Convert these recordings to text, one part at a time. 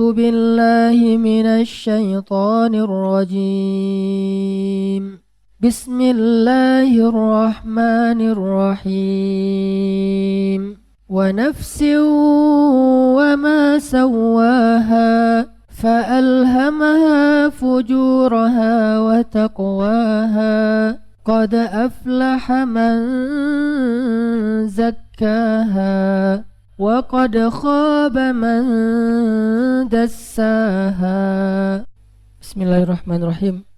أعوذ بالله من الشيطان الرجيم بسم الله الرحمن الرحيم ونفس وما سواها فألهمها فجورها وتقواها قد أفلح من زكاها وقد خاب من دساها. Bismillahirrahmanirrahim.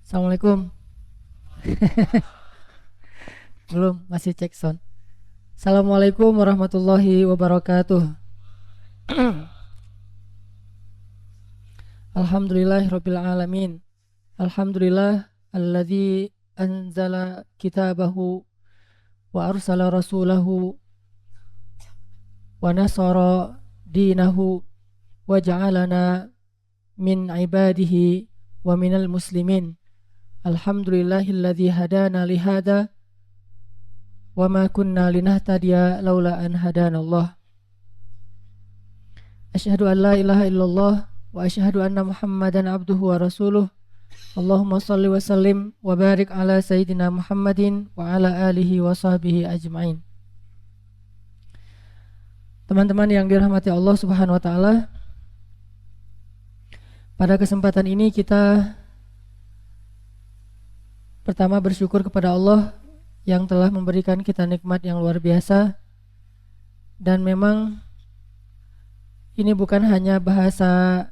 Assalamualaikum. Belum, masih cek sound. Assalamualaikum warahmatullahi wabarakatuh. Alhamdulillahirabbil alamin. Alhamdulillah alladzi anzala kitabahu wa arsala rasulahu wa nasara dinahu wa ja'alana min ibadihi wa minal muslimin. Alhamdulillahilladzi hadana lihada wa ma kunna linahtadiya laula an hadanallah. Asyhadu an la ilaha illallah wa asyhadu anna Muhammadan abduhu wa rasuluh. Allahumma salli wa sallim wa barik ala sayyidina Muhammadin wa ala alihi wa sahbihi ajma'in. Teman-teman yang dirahmati Allah Subhanahu wa taala, pada kesempatan ini kita pertama bersyukur kepada Allah yang telah memberikan kita nikmat yang luar biasa. Dan memang ini bukan hanya bahasa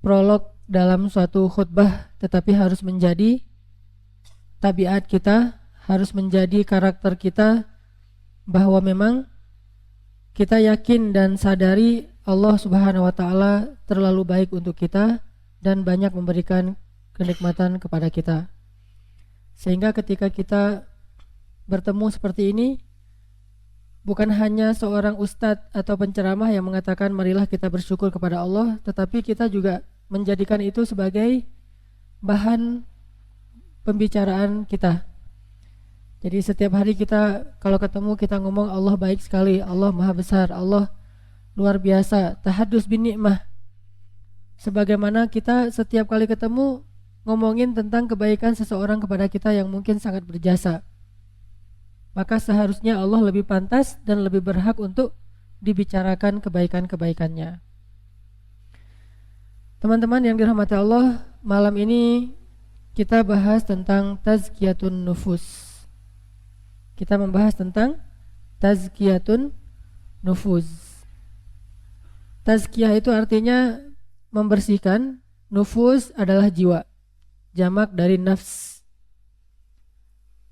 prolog dalam suatu khutbah, tetapi harus menjadi tabiat kita, harus menjadi karakter kita, bahwa memang kita yakin dan sadari Allah Subhanahu wa taala terlalu baik untuk kita dan banyak memberikan kenikmatan kepada kita. Sehingga ketika kita bertemu seperti ini, bukan hanya seorang ustadz atau penceramah yang mengatakan marilah kita bersyukur kepada Allah, tetapi kita juga menjadikan itu sebagai bahan pembicaraan kita. Jadi setiap hari kita kalau ketemu kita ngomong Allah baik sekali, Allah maha besar, Allah luar biasa, tahadus bin ni'mah. Sebagaimana kita setiap kali ketemu ngomongin tentang kebaikan seseorang kepada kita yang mungkin sangat berjasa, maka seharusnya Allah lebih pantas dan lebih berhak untuk dibicarakan kebaikan-kebaikannya. Teman-teman yang dirahmati Allah, malam ini kita bahas tentang tazkiyatun nufus. Kita membahas tentang tazkiyatun nufus. Tazkiyah itu artinya membersihkan, nufus adalah jiwa, jamak dari nafs.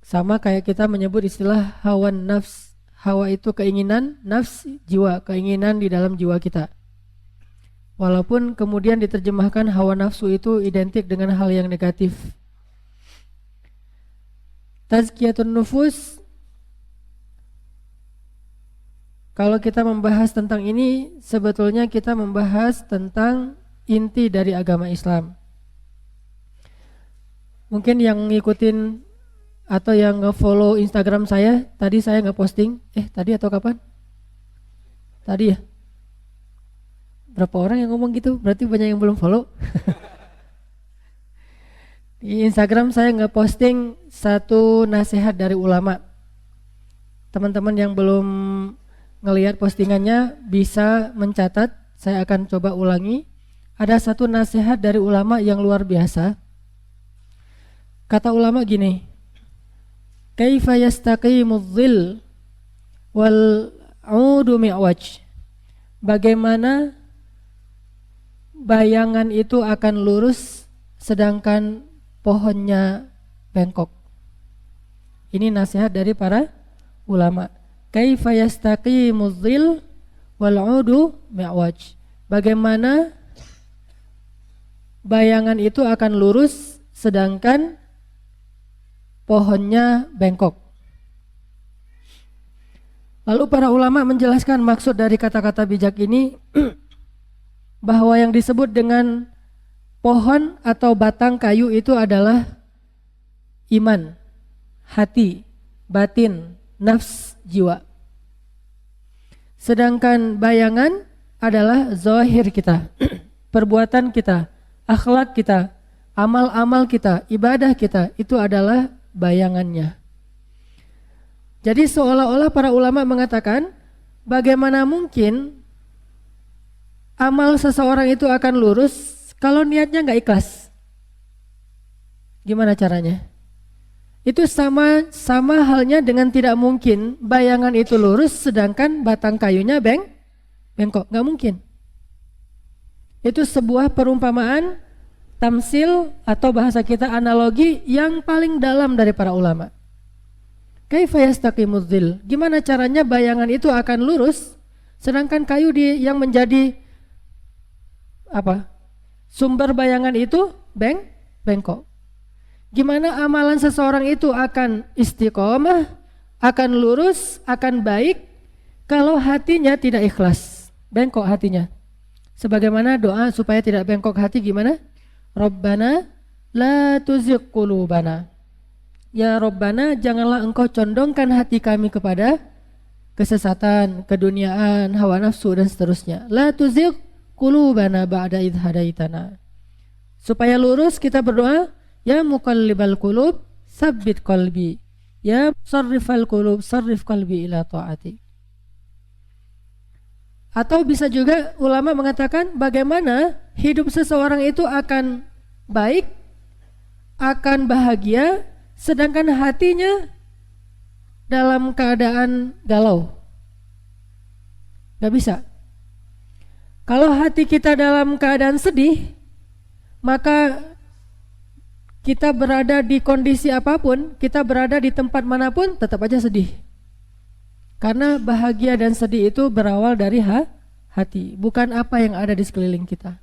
Sama kayak kita menyebut istilah hawan nafs. Hawa itu keinginan, nafs jiwa, keinginan di dalam jiwa kita. Walaupun kemudian diterjemahkan hawa nafsu itu identik dengan hal yang negatif. Tazkiyatun nufus, kalau kita membahas tentang ini, sebetulnya kita membahas tentang inti dari agama Islam. Mungkin yang ngikutin atau yang nge-follow Instagram saya, tadi saya nge-posting, tadi atau kapan? Tadi ya? Berapa orang yang ngomong gitu? Berarti banyak yang belum follow. Di Instagram saya nge-posting satu nasihat dari ulama. Teman-teman yang belum ngelihat postingannya bisa mencatat, saya akan coba ulangi. Ada satu nasihat dari ulama yang luar biasa. Kata ulama gini, kaifa yastaqimudz dhil wal 'udu mi'waj. Bagaimana bayangan itu akan lurus sedangkan pohonnya bengkok. Ini nasihat dari para ulama. Kaifa yastaqimudz dhil wal 'udu mi'waj. Bagaimana bayangan itu akan lurus sedangkan pohonnya bengkok. Lalu para ulama menjelaskan maksud dari kata-kata bijak ini bahwa yang disebut dengan pohon atau batang kayu itu adalah iman, hati, batin, nafs, jiwa. Sedangkan bayangan adalah zahir kita, perbuatan kita, akhlak kita, amal-amal kita, ibadah kita, itu adalah bayangannya. Jadi seolah-olah para ulama mengatakan, bagaimana mungkin amal seseorang itu akan lurus kalau niatnya nggak ikhlas? Gimana caranya? Itu sama halnya dengan tidak mungkin bayangan itu lurus sedangkan batang kayunya bengkok, nggak mungkin. Itu sebuah perumpamaan, tamsil atau bahasa kita analogi yang paling dalam dari para ulama. Kaifa yastaqimudz dzil? Gimana caranya bayangan itu akan lurus sedangkan kayu yang menjadi sumber bayangan itu bengkok. Gimana amalan seseorang itu akan istiqomah, akan lurus, akan baik kalau hatinya tidak ikhlas, bengkok hatinya. Sebagaimana doa supaya tidak bengkok hati gimana? Rabbana la tuzigh qulubana. Ya Rabbana, janganlah engkau condongkan hati kami kepada kesesatan, keduniaan, hawa nafsu dan seterusnya. La tuzigh qulubana ba'da idh hadaitana. Supaya lurus kita berdoa, ya muqallibal qulub sabbit qalbi, ya sarrifal qulub sarrif qalbi ila ta'ati. Atau bisa juga ulama mengatakan bagaimana hidup seseorang itu akan baik, akan bahagia, sedangkan hatinya dalam keadaan galau. Gak bisa. Kalau hati kita dalam keadaan sedih, maka kita berada di kondisi apapun, kita berada di tempat manapun, tetap aja sedih. Karena bahagia dan sedih itu berawal dari hati, bukan apa yang ada di sekeliling kita.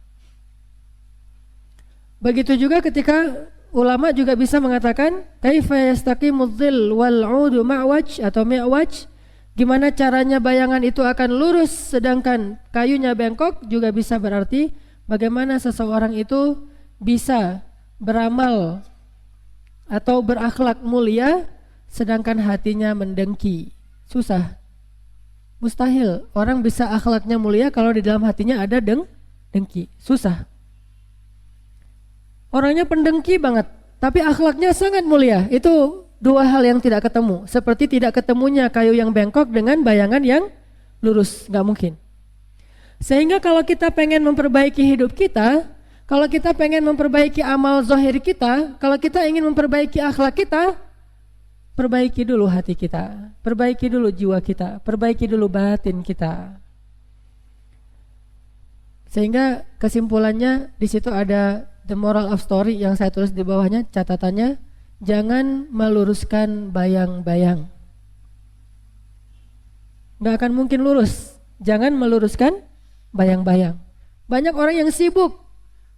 Begitu juga ketika ulama juga bisa mengatakan kaifa yastaqimudz dzil wal 'udu ma'waj atau mi'waj, gimana caranya bayangan itu akan lurus sedangkan kayunya bengkok, juga bisa berarti bagaimana seseorang itu bisa beramal atau berakhlak mulia sedangkan hatinya mendengki. Susah, mustahil orang bisa akhlaknya mulia kalau di dalam hatinya ada dengki. Susah. Orangnya pendengki banget tapi akhlaknya sangat mulia. Itu dua hal yang tidak ketemu. Seperti tidak ketemunya kayu yang bengkok dengan bayangan yang lurus, gak mungkin. Sehingga kalau kita pengen memperbaiki hidup kita, kalau kita pengen memperbaiki amal zahir kita, kalau kita ingin memperbaiki akhlak kita, perbaiki dulu hati kita, perbaiki dulu jiwa kita, perbaiki dulu batin kita. Sehingga kesimpulannya di situ ada the moral of story yang saya tulis di bawahnya, catatannya, jangan meluruskan bayang-bayang. Gak akan mungkin lurus, jangan meluruskan bayang-bayang. Banyak orang yang sibuk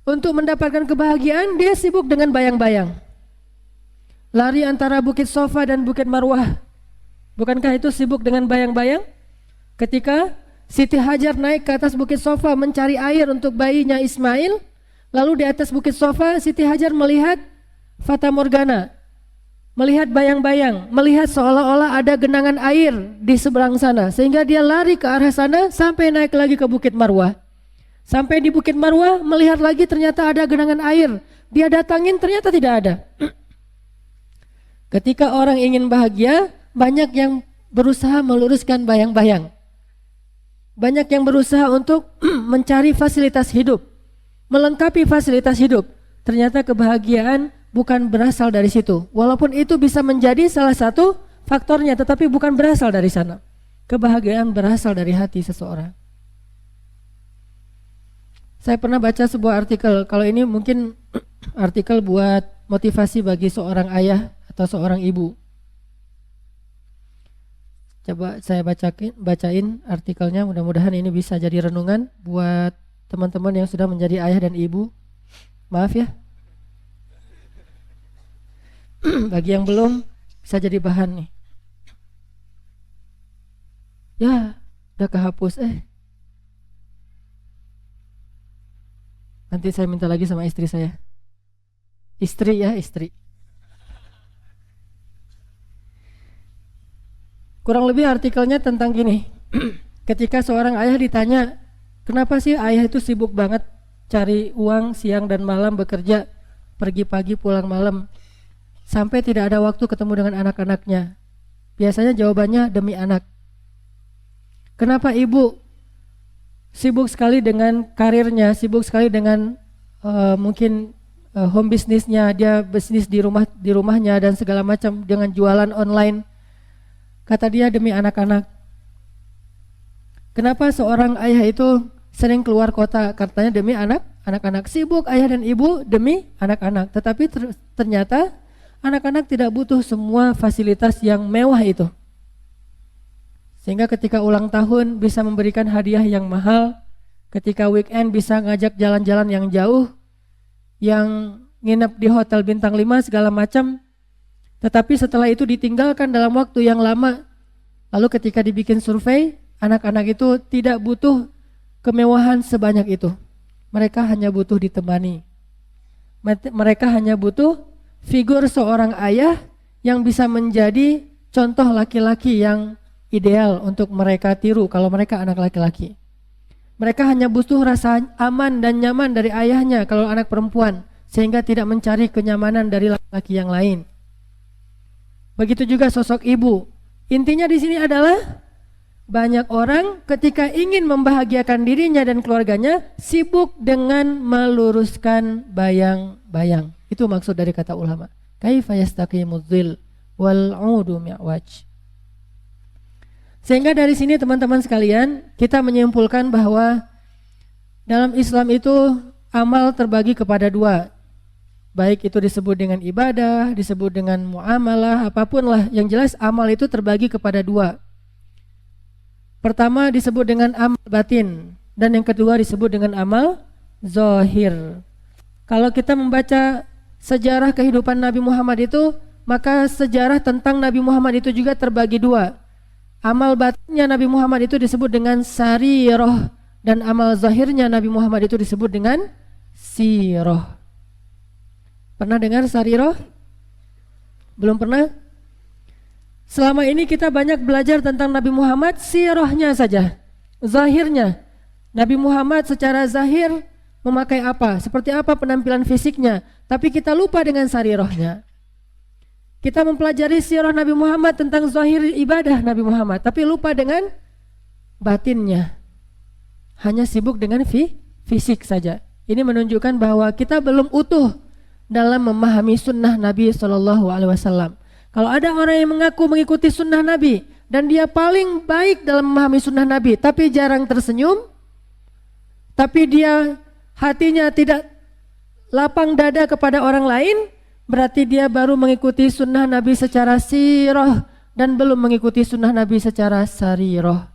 untuk mendapatkan kebahagiaan, dia sibuk dengan bayang-bayang. Lari antara Bukit Sofa dan Bukit Marwah. Bukankah itu sibuk dengan bayang-bayang? Ketika Siti Hajar naik ke atas Bukit Sofa mencari air untuk bayinya Ismail, lalu di atas Bukit Sofa Siti Hajar melihat Fata Morgana, melihat bayang-bayang, melihat seolah-olah ada genangan air di seberang sana, sehingga dia lari ke arah sana sampai naik lagi ke Bukit Marwah. Sampai di Bukit Marwah melihat lagi ternyata ada genangan air, dia datangin ternyata tidak ada. Ketika orang ingin bahagia, banyak yang berusaha meluruskan bayang-bayang. Banyak yang berusaha untuk mencari fasilitas hidup, melengkapi fasilitas hidup. Ternyata kebahagiaan bukan berasal dari situ. Walaupun itu bisa menjadi salah satu faktornya, tetapi bukan berasal dari sana. Kebahagiaan berasal dari hati seseorang. Saya pernah baca sebuah artikel, kalau ini mungkin artikel buat motivasi bagi seorang ayah atau seorang ibu. Coba saya bacain artikelnya, mudah-mudahan ini bisa jadi renungan buat teman-teman yang sudah menjadi ayah dan ibu. Maaf ya. Bagi yang belum, bisa jadi bahan nih. Ya, udah kehapus Nanti saya minta lagi sama istri saya. Istri ya, istri. Kurang lebih artikelnya tentang gini. Ketika seorang ayah ditanya, kenapa sih ayah itu sibuk banget cari uang siang dan malam bekerja, pergi pagi pulang malam, sampai tidak ada waktu ketemu dengan anak-anaknya? Biasanya jawabannya demi anak. Kenapa ibu sibuk sekali dengan karirnya, sibuk sekali dengan mungkin home bisnisnya, dia bisnis di rumahnya dan segala macam dengan jualan online? Kata dia, demi anak-anak. Kenapa seorang ayah itu sering keluar kota? Katanya demi anak-anak. Sibuk ayah dan ibu demi anak-anak. Tetapi ternyata anak-anak tidak butuh semua fasilitas yang mewah itu. Sehingga ketika ulang tahun bisa memberikan hadiah yang mahal, ketika weekend bisa ngajak jalan-jalan yang jauh, yang nginep di hotel bintang 5 segala macam. Tetapi setelah itu ditinggalkan dalam waktu yang lama. Lalu ketika dibikin survei, anak-anak itu tidak butuh kemewahan sebanyak itu. Mereka hanya butuh ditemani. Mereka hanya butuh figur seorang ayah yang bisa menjadi contoh laki-laki yang ideal untuk mereka tiru kalau mereka anak laki-laki. Mereka hanya butuh rasa aman dan nyaman dari ayahnya kalau anak perempuan, sehingga tidak mencari kenyamanan dari laki-laki yang lain. Begitu juga sosok ibu. Intinya di sini adalah banyak orang ketika ingin membahagiakan dirinya dan keluarganya sibuk dengan meluruskan bayang-bayang. Itu maksud dari kata ulama. Kaifa yastaqimuz zil wal 'udu mi'waj. Sehingga dari sini teman-teman sekalian, kita menyimpulkan bahwa dalam Islam itu amal terbagi kepada dua. Baik itu disebut dengan ibadah, disebut dengan muamalah, apapun lah. Yang jelas amal itu terbagi kepada dua. Pertama disebut dengan amal batin, dan yang kedua disebut dengan amal zahir. Kalau kita membaca sejarah kehidupan Nabi Muhammad itu, maka sejarah tentang Nabi Muhammad itu juga terbagi dua. Amal batinnya Nabi Muhammad itu disebut dengan sarirah, dan amal zahirnya Nabi Muhammad itu disebut dengan sirah. Pernah dengar sarirah? Belum pernah? Selama ini kita banyak belajar tentang Nabi Muhammad sirahnya saja, zahirnya. Nabi Muhammad secara zahir memakai apa, seperti apa penampilan fisiknya, tapi kita lupa dengan sarirahnya. Kita mempelajari sirah Nabi Muhammad tentang zahir ibadah Nabi Muhammad, tapi lupa dengan batinnya. Hanya sibuk dengan fisik saja. Ini menunjukkan bahwa kita belum utuh dalam memahami sunnah Nabi SAW. Kalau ada orang yang mengaku mengikuti sunnah Nabi dan dia paling baik dalam memahami sunnah Nabi, tapi jarang tersenyum, tapi dia hatinya tidak lapang dada kepada orang lain, berarti dia baru mengikuti sunnah Nabi secara sirah dan belum mengikuti sunnah Nabi secara sarirah.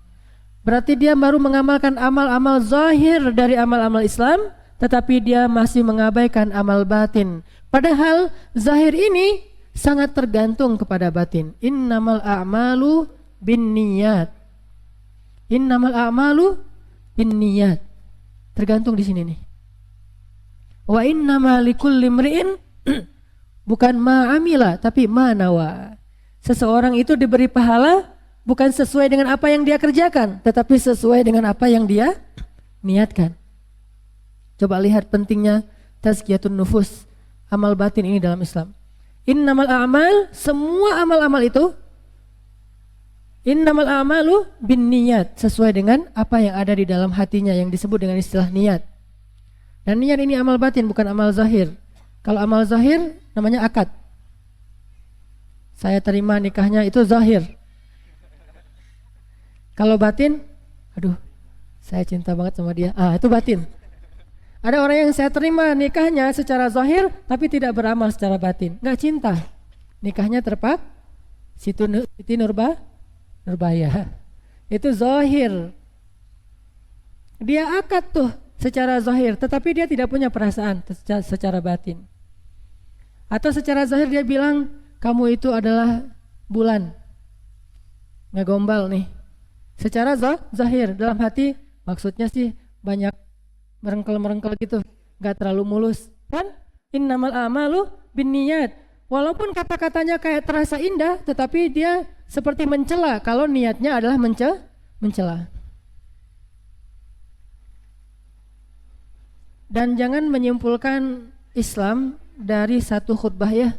Berarti dia baru mengamalkan amal-amal zahir dari amal-amal Islam, tetapi dia masih mengabaikan amal batin. Padahal zahir ini sangat tergantung kepada batin. Innamal a'malu binniyat. Innamal a'malu binniyat. Tergantung di sini nih. Wa innama likulli imri'in bukan ma'amila tapi ma'nawa. Seseorang itu diberi pahala bukan sesuai dengan apa yang dia kerjakan, tetapi sesuai dengan apa yang dia niatkan. Coba lihat pentingnya tazkiyatun nufus, amal batin ini dalam Islam. Innamal a'mal, semua amal-amal itu innamal a'malu binniyat, sesuai dengan apa yang ada di dalam hatinya yang disebut dengan istilah niat. Dan niat ini amal batin bukan amal zahir. Kalau amal zahir namanya akad. Saya terima nikahnya, itu zahir. Kalau batin, aduh, saya cinta banget sama dia. Itu batin. Ada orang yang saya terima nikahnya secara zahir tapi tidak beramal secara batin. Enggak cinta. Nikahnya terpak Siti Nurbaya. Itu zahir. Dia akad tuh secara zahir, tetapi dia tidak punya perasaan secara batin. Atau secara zahir dia bilang, kamu itu adalah bulan. Ngegombal nih. Secara zahir, dalam hati maksudnya sih banyak merengkel-merengkel gitu, gak terlalu mulus. Kan? Innamal a'malu binniyat. Walaupun kata-katanya kayak terasa indah, tetapi dia seperti mencela kalau niatnya adalah mencela. Dan jangan menyimpulkan Islam dari satu khutbah ya,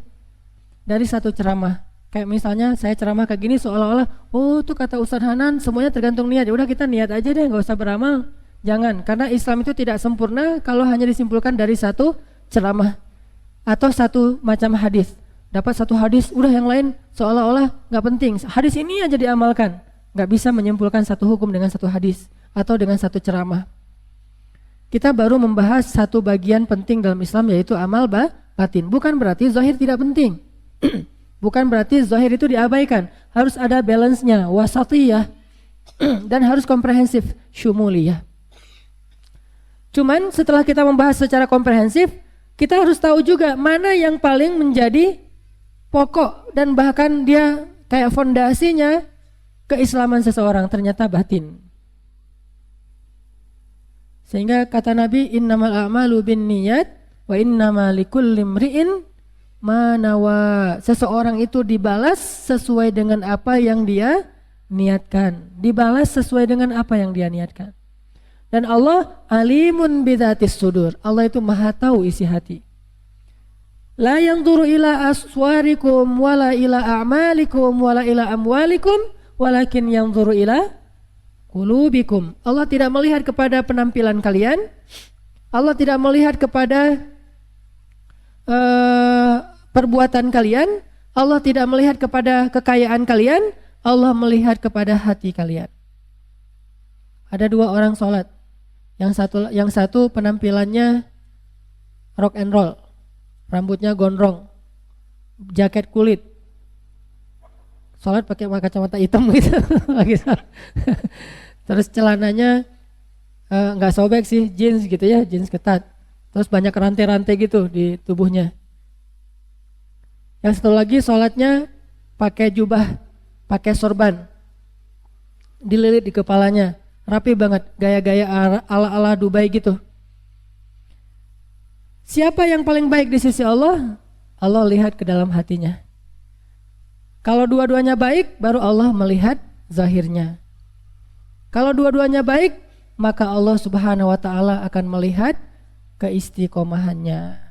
dari satu ceramah. Kayak misalnya saya ceramah kayak gini seolah-olah, oh tuh kata Ustadz Hanan semuanya tergantung niat. Ya udah kita niat aja deh, nggak usah beramal. Jangan, karena Islam itu tidak sempurna kalau hanya disimpulkan dari satu ceramah atau satu macam hadis. Dapat satu hadis, udah yang lain seolah-olah nggak penting. Hadis ini aja diamalkan. Nggak bisa menyimpulkan satu hukum dengan satu hadis atau dengan satu ceramah. Kita baru membahas satu bagian penting dalam Islam, yaitu amal batin. Bukan berarti zahir tidak penting. Bukan berarti zahir itu diabaikan. Harus ada balance-nya, wasatiyah, dan harus komprehensif, syumuliyah. Cuman setelah kita membahas secara komprehensif, kita harus tahu juga mana yang paling menjadi pokok dan bahkan dia kayak fondasinya keislaman seseorang, ternyata batin. Sehingga kata Nabi, innamal a'malu binniyat wa innamal likulli imri'in ma nawa. Seseorang itu dibalas sesuai dengan apa yang dia niatkan. Dibalas sesuai dengan apa yang dia niatkan. Dan Allah alimun bidzatis sudur. Allah itu maha tahu isi hati. La yanzuru ila aswarikum wala ila a'malikum wala ila amwalikum walakin yanzuru ila qulubikum. Allah tidak melihat kepada penampilan kalian. Allah tidak melihat kepada perbuatan kalian. Allah tidak melihat kepada kekayaan kalian. Allah melihat kepada hati kalian. Ada dua orang sholat. Yang satu penampilannya rock and roll, rambutnya gondrong, jaket kulit, sholat pakai kacamata hitam gitu. Terus celananya nggak sobek sih, jeans gitu ya, jeans ketat. Terus banyak rantai-rantai gitu di tubuhnya. Yang satu lagi sholatnya pakai jubah, pakai sorban, dililit di kepalanya, rapi banget, gaya-gaya ala-ala Dubai gitu. Siapa yang paling baik di sisi Allah? Allah lihat ke dalam hatinya. Kalau dua-duanya baik, baru Allah melihat zahirnya. Kalau dua-duanya baik, maka Allah Subhanahu wa ta'ala akan melihat keistiqomahannya.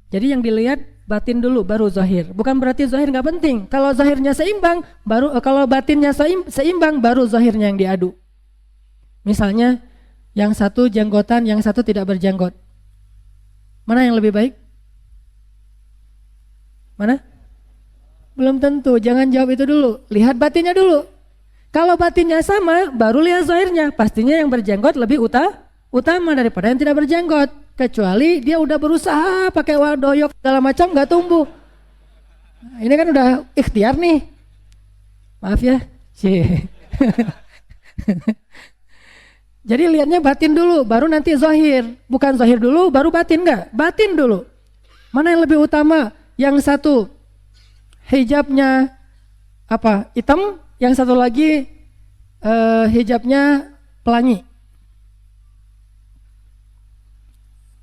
Jadi yang dilihat batin dulu, baru zahir. Bukan berarti zahir nggak penting. Kalau zahirnya seimbang, kalau batinnya seimbang, baru zahirnya yang diadu. Misalnya, yang satu jenggotan, yang satu tidak berjenggot. Mana yang lebih baik? Mana? Belum tentu, jangan jawab itu dulu. Lihat batinnya dulu. Kalau batinnya sama, baru lihat zahirnya. Pastinya yang berjenggot lebih utama daripada yang tidak berjenggot. Kecuali dia udah berusaha pakai wadoyok segala macam nggak tumbuh. Nah, ini kan udah ikhtiar nih. Maaf ya. Jadi lihatnya batin dulu, baru nanti zahir. Bukan zahir dulu, baru batin, enggak. Batin dulu. Mana yang lebih utama? Yang satu hijabnya hitam, yang satu lagi hijabnya pelangi.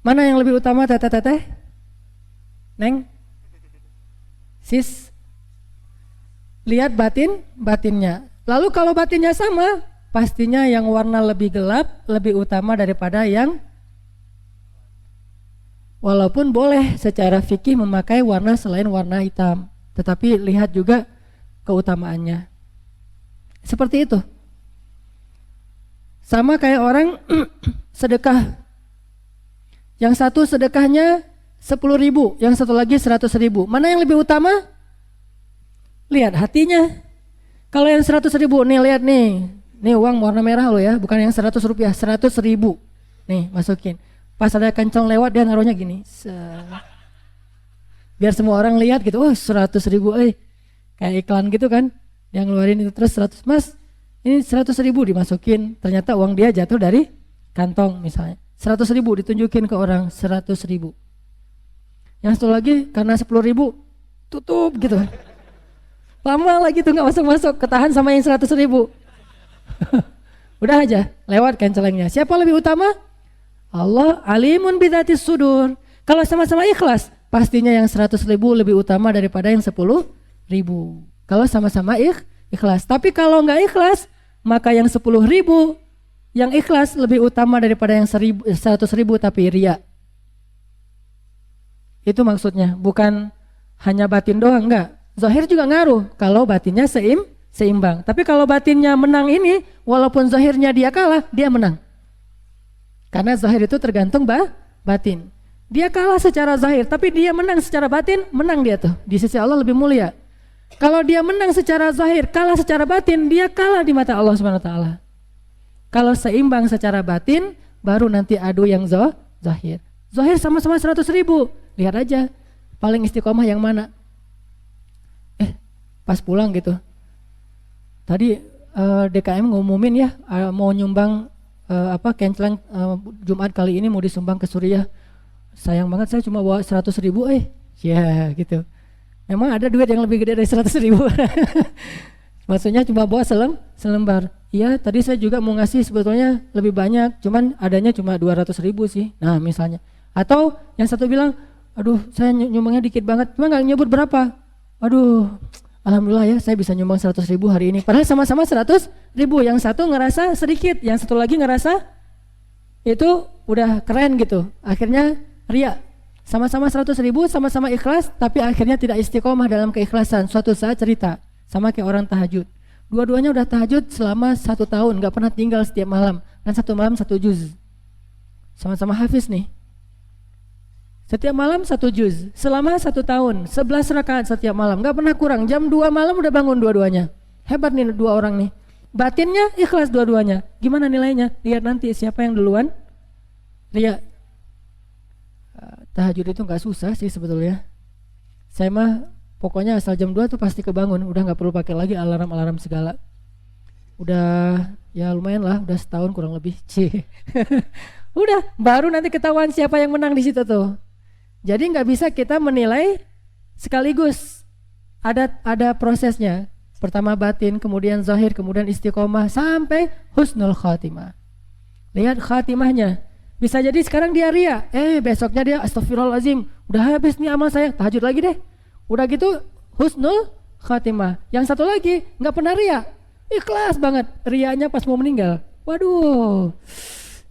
Mana yang lebih utama, teteh? Neng? Sis? Lihat batinnya. Lalu kalau batinnya sama, pastinya yang warna lebih gelap lebih utama daripada yang, walaupun boleh secara fikih memakai warna selain warna hitam, tetapi lihat juga keutamaannya. Seperti itu. Sama kayak orang sedekah. Yang satu sedekahnya 10.000, yang satu lagi 100.000. Mana yang lebih utama? Lihat hatinya. Kalau yang 100.000, nih lihat nih. Nih uang warna merah loh ya, bukan yang 100 rupiah, 100.000. Nih masukin. Pas ada kencong lewat dia naruhnya gini. Biar semua orang lihat gitu, oh 100.000, kayak iklan gitu kan. Yang ngeluarin itu terus 100, mas ini 100.000 dimasukin, ternyata uang dia jatuh dari kantong misalnya. 100.000 ditunjukin ke orang, 100.000. Yang satu lagi karena 10.000 tutup gitu. Lama lagi tuh nggak masuk-masuk, ketahan sama yang 100.000. Udah aja, lewat kan celengnya. Siapa lebih utama? Allah alimun bidzatis sudur. Kalau sama-sama ikhlas, pastinya yang 100.000 lebih utama daripada yang 10.000. Kalau sama-sama ikhlas. Tapi kalau nggak ikhlas, maka yang 10.000 Yang ikhlas lebih utama daripada yang 100.000 tapi ria. Itu maksudnya, bukan hanya batin doang, enggak. Zahir juga ngaruh kalau batinnya seimbang. Tapi kalau batinnya menang ini, walaupun zahirnya dia kalah, dia menang. Karena zahir itu tergantung batin. Dia kalah secara zahir, tapi dia menang secara batin, menang dia tuh. Di sisi Allah lebih mulia. Kalau dia menang secara zahir, kalah secara batin, dia kalah di mata Allah Subhanahu wa taala. Kalau seimbang secara batin, baru nanti adu yang zahir. Zahir sama-sama 100.000. Lihat aja, paling istiqomah yang mana? Pas pulang gitu. Tadi DKM ngumumin ya, mau nyumbang cancelan Jumat kali ini mau disumbang ke Suriah. Sayang banget saya cuma bawa 100.000 ya gitu. Memang ada duit yang lebih gede dari 100.000. Maksudnya cuma bawa selembar. Iya, tadi saya juga mau ngasih sebetulnya lebih banyak, cuman adanya cuma 200.000 sih. Nah, misalnya. Atau yang satu bilang, aduh saya nyumbangnya dikit banget, cuma gak nyebut berapa. Aduh, alhamdulillah ya saya bisa nyumbang 100.000 hari ini. Padahal sama-sama 100.000, yang satu ngerasa sedikit, yang satu lagi ngerasa itu udah keren gitu. Akhirnya ria. Sama-sama 100.000, sama-sama ikhlas, tapi akhirnya tidak istiqomah dalam keikhlasan. Suatu saat cerita, sama kayak orang tahajud. Dua-duanya udah tahajud selama 1 tahun, gak pernah tinggal setiap malam. Dan 1 malam 1 juz. Sama-sama hafiz nih. Setiap malam 1 juz. Selama 1 tahun, 11 rakaat setiap malam. Gak pernah kurang, jam 2 malam udah bangun dua-duanya. Hebat nih 2 orang nih. Batinnya ikhlas dua-duanya. Gimana nilainya? Lihat nanti siapa yang duluan. Lihat. Tahajud itu gak susah sih sebetulnya. Saya mah pokoknya asal jam 2 tuh pasti kebangun, udah gak perlu pakai lagi alarm-alarm segala. Udah ya lumayan lah, udah setahun kurang lebih. Udah, baru nanti ketahuan siapa yang menang di situ tuh. Jadi gak bisa kita menilai sekaligus. Ada prosesnya. Pertama batin, kemudian zahir, kemudian istiqomah sampai husnul khatimah. Lihat khatimahnya. Bisa jadi sekarang dia ria, besoknya dia astagfirullahaladzim, udah habis nih amal saya, tahajud lagi deh. Udah gitu husnul khatimah. Yang satu lagi nggak pernah ria, ikhlas banget. Rianya pas mau meninggal. Waduh,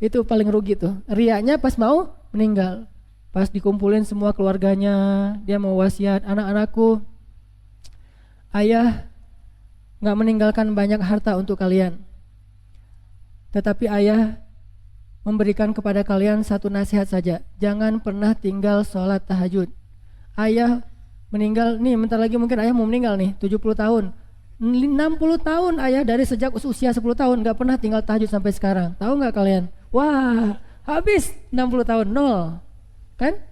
itu paling rugi tuh. Rianya pas mau meninggal, pas dikumpulin semua keluarganya, dia mau wasiat, anak-anakku, ayah nggak meninggalkan banyak harta untuk kalian, tetapi ayah memberikan kepada kalian satu nasihat saja, jangan pernah tinggal sholat tahajud. Ayah meninggal nih, bentar lagi mungkin ayah mau meninggal nih, 70 tahun 60 tahun ayah dari sejak usia 10 tahun gak pernah tinggal tahajud sampai sekarang. Tahu gak kalian? Wah, habis 60 tahun, nol. Kan?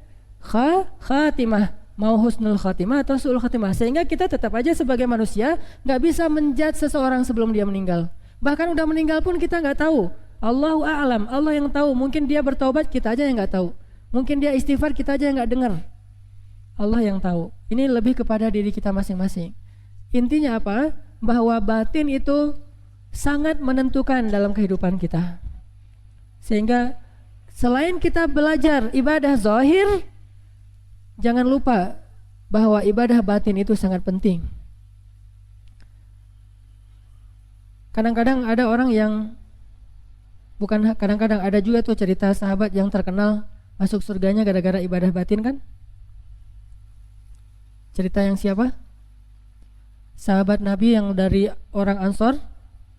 Khatimah, mau husnul khatimah atau su'ul khatimah. Sehingga kita tetap aja sebagai manusia gak bisa menjudge seseorang sebelum dia meninggal. Bahkan udah meninggal pun kita gak tahu. Allahu a'lam, Allah yang tahu. Mungkin dia bertaubat, kita aja yang gak tahu. Mungkin dia istighfar, kita aja yang gak dengar. Allah yang tahu. Ini lebih kepada diri kita masing-masing. Intinya apa? Bahwa batin itu sangat menentukan dalam kehidupan kita. Sehingga selain kita belajar ibadah zahir, jangan lupa bahwa ibadah batin itu sangat penting. Kadang-kadang ada orang yang kadang-kadang ada juga tuh cerita sahabat yang terkenal masuk surganya gara-gara ibadah batin kan? Cerita yang siapa? Sahabat Nabi yang dari orang Ansor,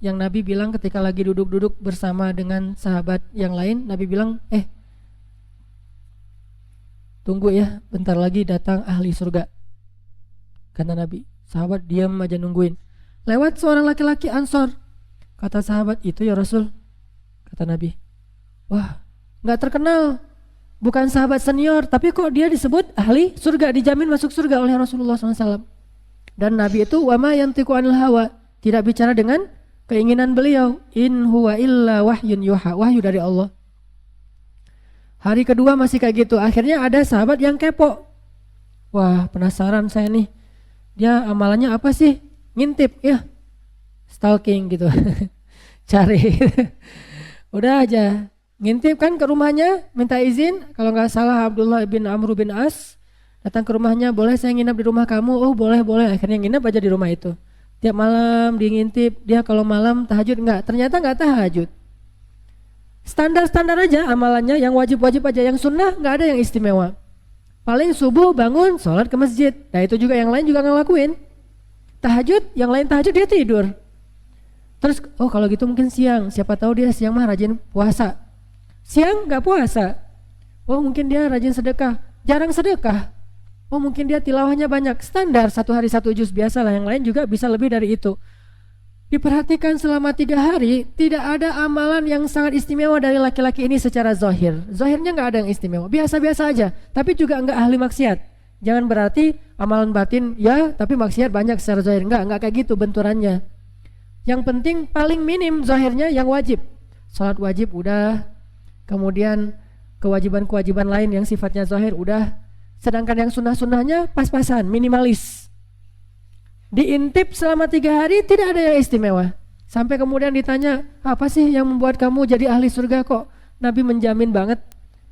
yang Nabi bilang ketika lagi duduk-duduk bersama dengan sahabat yang lain, Nabi bilang, tunggu ya, bentar lagi datang ahli surga. Kata Nabi, sahabat diam aja nungguin. Lewat seorang laki-laki Ansor. Kata sahabat, itu ya Rasul. Kata Nabi, wah gak terkenal, bukan sahabat senior, tapi kok dia disebut ahli surga, dijamin masuk surga oleh Rasulullah SAW. Dan Nabi itu wama yantiqu anil hawa, tidak bicara dengan keinginan beliau. In huwa illa wahyun yuha, wahyu dari Allah. Hari kedua masih kayak gitu. Akhirnya ada sahabat yang kepo. Wah penasaran saya nih, dia amalannya apa sih? Ngintip ya, stalking gitu. Cari. Udah aja ngintip kan ke rumahnya, minta izin. Kalau nggak salah Abdullah bin Amr bin As datang ke rumahnya, boleh saya nginep di rumah kamu? Oh boleh. Akhirnya nginep aja di rumah itu. Tiap malam dia ngintip. Dia kalau malam tahajud nggak? Ternyata nggak tahajud. Standar-standar aja amalannya, yang wajib-wajib aja, yang sunnah nggak ada yang istimewa. Paling subuh bangun, sholat ke masjid. Nah itu juga yang lain juga ngelakuin. Tahajud, yang lain tahajud dia tidur. Terus, oh kalau gitu mungkin siang, siapa tahu dia siang mah rajin puasa. Siang nggak puasa. Oh mungkin dia rajin sedekah, jarang sedekah. Oh mungkin dia tilawahnya banyak, standar 1 hari 1 juz biasa lah. Yang lain juga bisa lebih dari itu. Diperhatikan selama 3 hari, tidak ada amalan yang sangat istimewa dari laki-laki ini secara zahir. Zahirnya nggak ada yang istimewa, biasa-biasa aja. Tapi juga nggak ahli maksiat. Jangan berarti amalan batin ya, tapi maksiat banyak secara zahir. Nggak kayak gitu benturannya. Yang penting paling minim zahirnya yang wajib. Salat wajib udah, kemudian kewajiban-kewajiban lain yang sifatnya zahir udah. Sedangkan yang sunnah-sunnahnya pas-pasan, minimalis. Diintip selama 3 hari tidak ada yang istimewa. Sampai kemudian ditanya, apa sih yang membuat kamu jadi ahli surga kok? Nabi menjamin banget.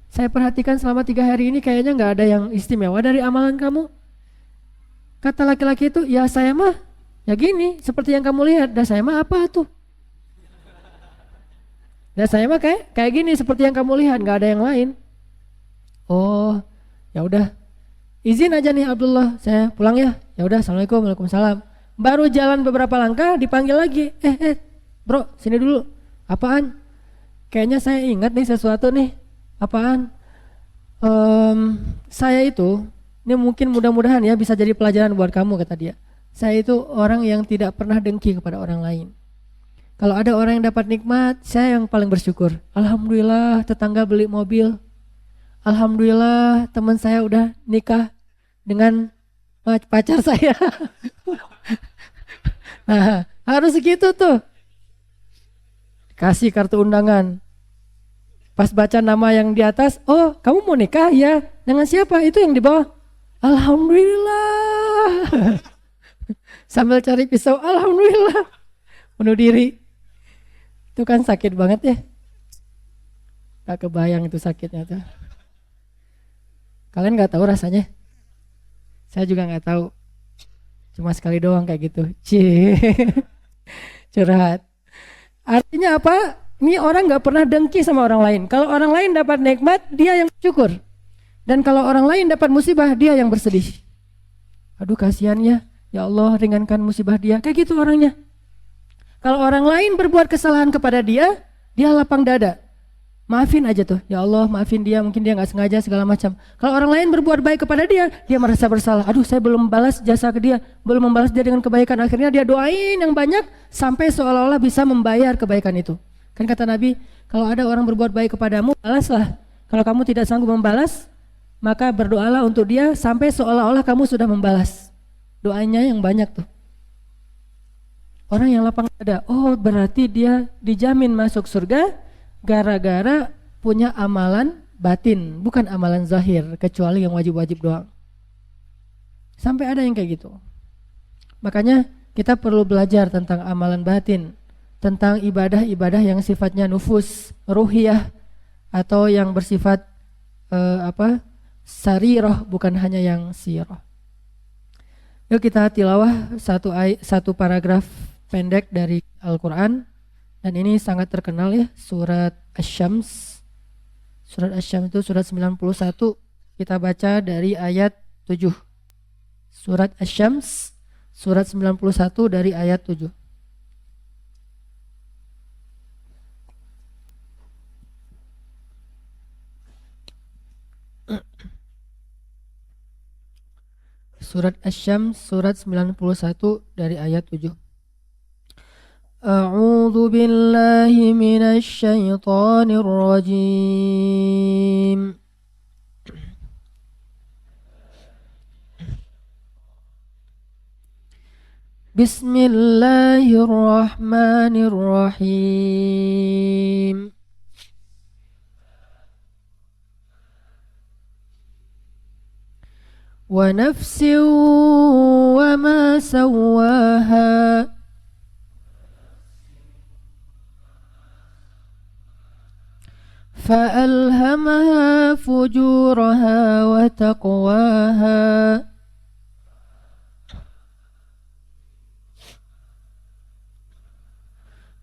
Saya perhatikan selama 3 hari ini kayaknya nggak ada yang istimewa dari amalan kamu. Kata laki-laki itu, ya saya mah ya gini, seperti yang kamu lihat. Dah saya mah apa tuh? Dah saya mah kayak gini, seperti yang kamu lihat, nggak ada yang lain. Oh, ya udah. Izin aja nih Abdullah, saya pulang ya. Ya udah, assalamualaikum, waalaikumsalam. Baru jalan beberapa langkah, dipanggil lagi. Bro, sini dulu. Apaan? Kayaknya saya ingat nih sesuatu nih. Apaan? Saya itu, ini mungkin mudah-mudahan ya bisa jadi pelajaran buat kamu, kata dia. Saya itu orang yang tidak pernah dengki kepada orang lain. Kalau ada orang yang dapat nikmat, saya yang paling bersyukur. Alhamdulillah tetangga beli mobil. Alhamdulillah teman saya udah nikah dengan pacar saya. Nah, harus gitu tuh. Kasih kartu undangan. Pas baca nama yang di atas, oh kamu mau nikah ya? Dengan siapa? Itu yang di bawah. Alhamdulillah. Sambil cari pisau, alhamdulillah. Bunuh diri. Itu kan sakit banget ya. Gak kebayang itu sakitnya tuh. Kalian gak tahu rasanya? Saya juga gak tahu. Cuma sekali doang kayak gitu. Curhat. Artinya apa? Ini orang gak pernah dengki sama orang lain. Kalau orang lain dapat nikmat, dia yang syukur. Dan kalau orang lain dapat musibah, dia yang bersedih. Aduh kasihan ya. Ya Allah ringankan musibah dia. Kayak gitu orangnya. Kalau orang lain berbuat kesalahan kepada dia, dia lapang dada. Maafin aja tuh. Ya Allah maafin dia, mungkin dia gak sengaja segala macam. Kalau orang lain berbuat baik kepada dia, dia merasa bersalah. Aduh saya belum membalas jasa ke dia, belum membalas dia dengan kebaikan. Akhirnya dia doain yang banyak sampai seolah-olah bisa membayar kebaikan itu. Kan kata Nabi, kalau ada orang berbuat baik kepadamu, balaslah. Kalau kamu tidak sanggup membalas, maka berdoalah untuk dia sampai seolah-olah kamu sudah membalas. Doanya yang banyak tuh. Orang yang lapang dada, oh berarti dia dijamin masuk surga gara-gara punya amalan batin, bukan amalan zahir, kecuali yang wajib-wajib doang. Sampai ada yang kayak gitu. Makanya kita perlu belajar tentang amalan batin, tentang ibadah-ibadah yang sifatnya nufus, ruhiyah, atau yang bersifat sarirah, bukan hanya yang sirah. Yuk kita tilawah satu paragraf pendek dari Al-Quran. Dan ini sangat terkenal ya, surat Asy-Syams. Surat Asy-Syams itu surat 91. Kita baca dari ayat 7. Surat Asy-Syams, surat 91 dari ayat 7. Surat Asy-Syams surat 91 dari ayat 7. A'udzu billahi minasy syaithanir rajim. Bismillahirrahmanirrahim. ونفس وما سواها فألهمها فجورها وتقواها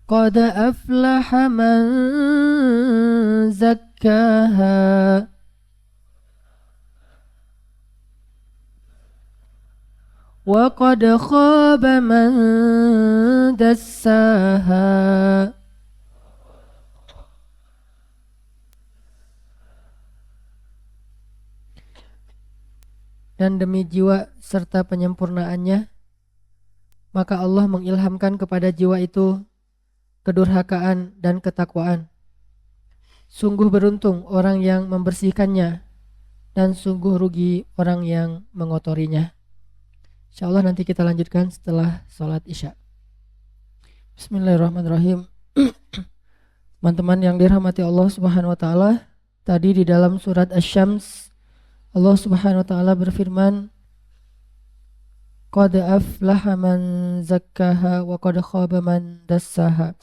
Qad aflaha man zakkaha wa qad khaba man dassaha. Dan demi jiwa serta penyempurnaannya, maka Allah mengilhamkan kepada jiwa itu kedurhakaan dan ketakwaan. Sungguh beruntung orang yang membersihkannya, dan sungguh rugi orang yang mengotorinya. InsyaAllah nanti kita lanjutkan setelah sholat isya. Bismillahirrahmanirrahim. Teman-teman yang dirahmati Allah Subhanahu wa taala, tadi di dalam surat Asy-Syams Allah Subhanahu wa taala berfirman, Qad aflaha man zakkaha wa qad khaba man dassaha.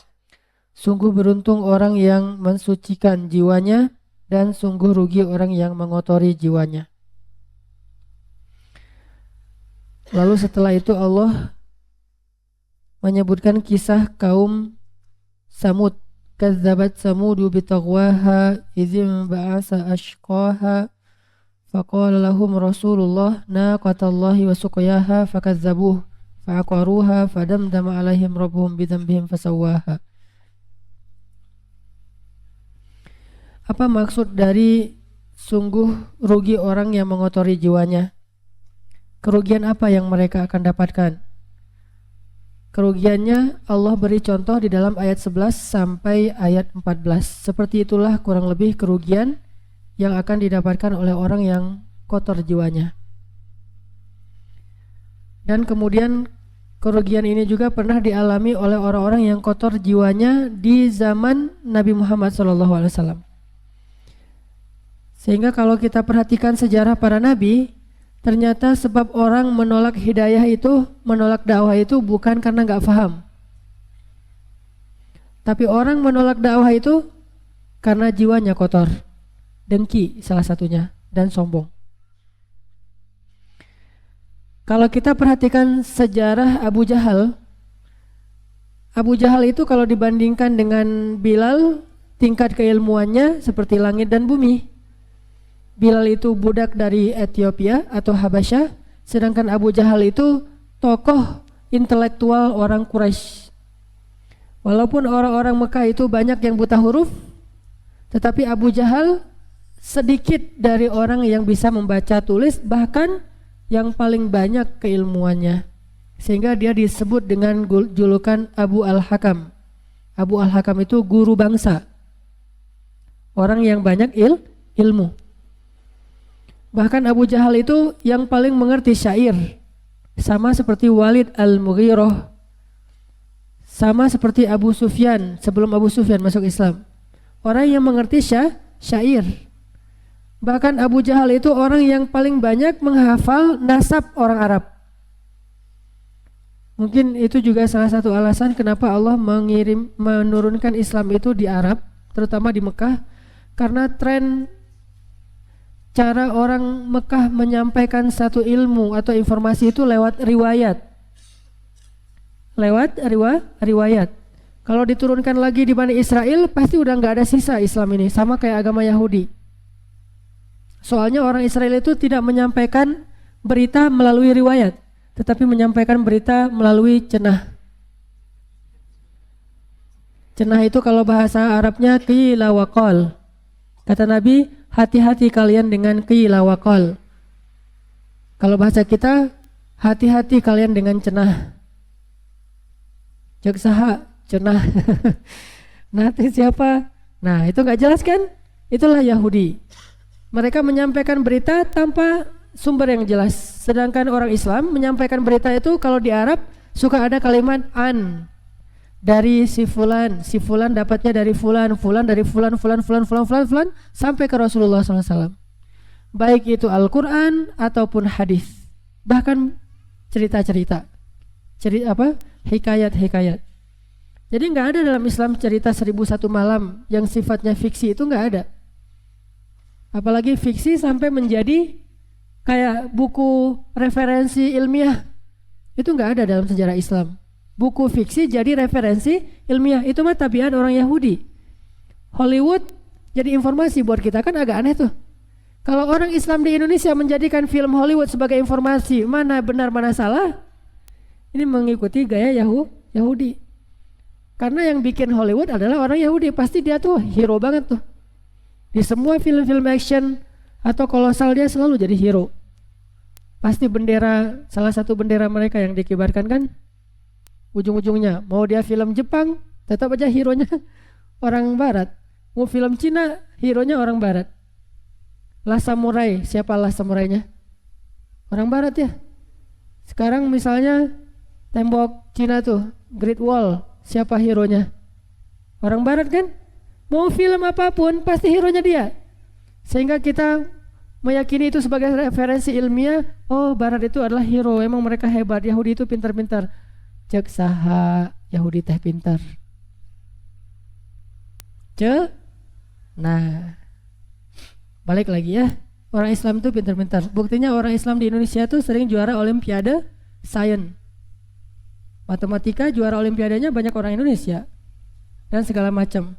Sungguh beruntung orang yang mensucikan jiwanya, dan sungguh rugi orang yang mengotori jiwanya. Lalu setelah itu Allah menyebutkan kisah kaum Samud. Kadzabat Samudu bitaghwaha idzim ba'asa ashqaha faqala lahum Rasulullah naqatallahi wa suqyaha fakazzabuh fa'aqaruha fadamdama alaihim rabbuhum bidzambihim fasawwaha. Apa maksud dari sungguh rugi orang yang mengotori jiwanya? Kerugian apa yang mereka akan dapatkan? Kerugiannya Allah beri contoh di dalam ayat 11 sampai ayat 14. Seperti itulah kurang lebih kerugian yang akan didapatkan oleh orang yang kotor jiwanya. Dan kemudian kerugian ini juga pernah dialami oleh orang-orang yang kotor jiwanya di zaman Nabi Muhammad SAW. Sehingga kalau kita perhatikan sejarah para nabi, ternyata sebab orang menolak hidayah itu, menolak dakwah itu bukan karena gak paham. Tapi orang menolak dakwah itu karena jiwanya kotor. Dengki salah satunya, dan sombong. Kalau kita perhatikan sejarah Abu Jahal itu kalau dibandingkan dengan Bilal, tingkat keilmuannya seperti langit dan bumi. Bilal itu budak dari Ethiopia atau Habasyah, sedangkan Abu Jahal itu tokoh intelektual orang Quraisy. Walaupun orang-orang Mekah itu banyak yang buta huruf, tetapi Abu Jahal sedikit dari orang yang bisa membaca tulis, bahkan yang paling banyak keilmuannya. Sehingga dia disebut dengan julukan Abu Al-Hakam. Abu Al-Hakam itu guru bangsa, orang yang banyak ilmu. Bahkan Abu Jahal itu yang paling mengerti syair, sama seperti Walid Al-Mughirah, sama seperti Abu Sufyan sebelum Abu Sufyan masuk Islam. Orang yang mengerti syair. Bahkan Abu Jahal itu orang yang paling banyak menghafal nasab orang Arab. Mungkin itu juga salah satu alasan kenapa Allah menurunkan Islam itu di Arab, terutama di Mekah, karena tren cara orang Mekah menyampaikan satu ilmu atau informasi itu lewat riwayat. Riwayat. Kalau diturunkan lagi di Bani Israel, pasti udah nggak ada sisa Islam ini, sama kayak agama Yahudi. Soalnya orang Israel itu tidak menyampaikan berita melalui riwayat, tetapi menyampaikan berita melalui cenah. Cenah itu kalau bahasa Arabnya qila wa qal. Kata Nabi, hati-hati kalian dengan qila wa qal. Kalau bahasa kita, hati-hati kalian dengan cenah. Jak saha cenah. Nah, itu siapa? Nah, itu enggak jelas kan? Itulah Yahudi. Mereka menyampaikan berita tanpa sumber yang jelas. Sedangkan orang Islam menyampaikan berita itu kalau di Arab suka ada kalimat an. Dari si fulan dapatnya dari fulan dari fulan sampai ke Rasulullah SAW. Baik itu Al-Quran ataupun hadis, bahkan cerita-cerita, hikayat. Jadi nggak ada dalam Islam cerita 1001 malam yang sifatnya fiksi, itu nggak ada. Apalagi fiksi sampai menjadi kayak buku referensi ilmiah, itu nggak ada dalam sejarah Islam. buku fiksi jadi referensi ilmiah. Itu mah tabiat orang Yahudi. Hollywood jadi informasi buat kita, kan agak aneh tuh. Kalau orang Islam di Indonesia menjadikan film Hollywood sebagai informasi, mana benar mana salah, ini mengikuti gaya Yahudi. Karena yang bikin Hollywood adalah orang Yahudi, pasti dia tuh hero banget tuh. Di semua film-film action atau kolosal dia selalu jadi hero. Pasti bendera, salah satu bendera mereka yang dikibarkan kan ujung-ujungnya, mau dia film Jepang tetap aja hero-nya orang barat, mau film Cina hero-nya orang barat. Last Samurai, siapa Last Samurai-nya? Orang barat ya. Sekarang misalnya tembok Cina tuh, Great Wall, siapa hero-nya? Orang barat kan? Mau film apapun pasti hero-nya dia. Sehingga kita meyakini itu sebagai referensi ilmiah. Oh, barat itu adalah hero, emang mereka hebat, Yahudi itu pintar-pintar. Cek saha Yahudi teh pintar. Nah, balik lagi ya, orang Islam itu pintar-pintar. Buktinya orang Islam di Indonesia tuh sering juara olimpiade sains. Matematika juara olimpiadanya banyak orang Indonesia. Dan segala macam.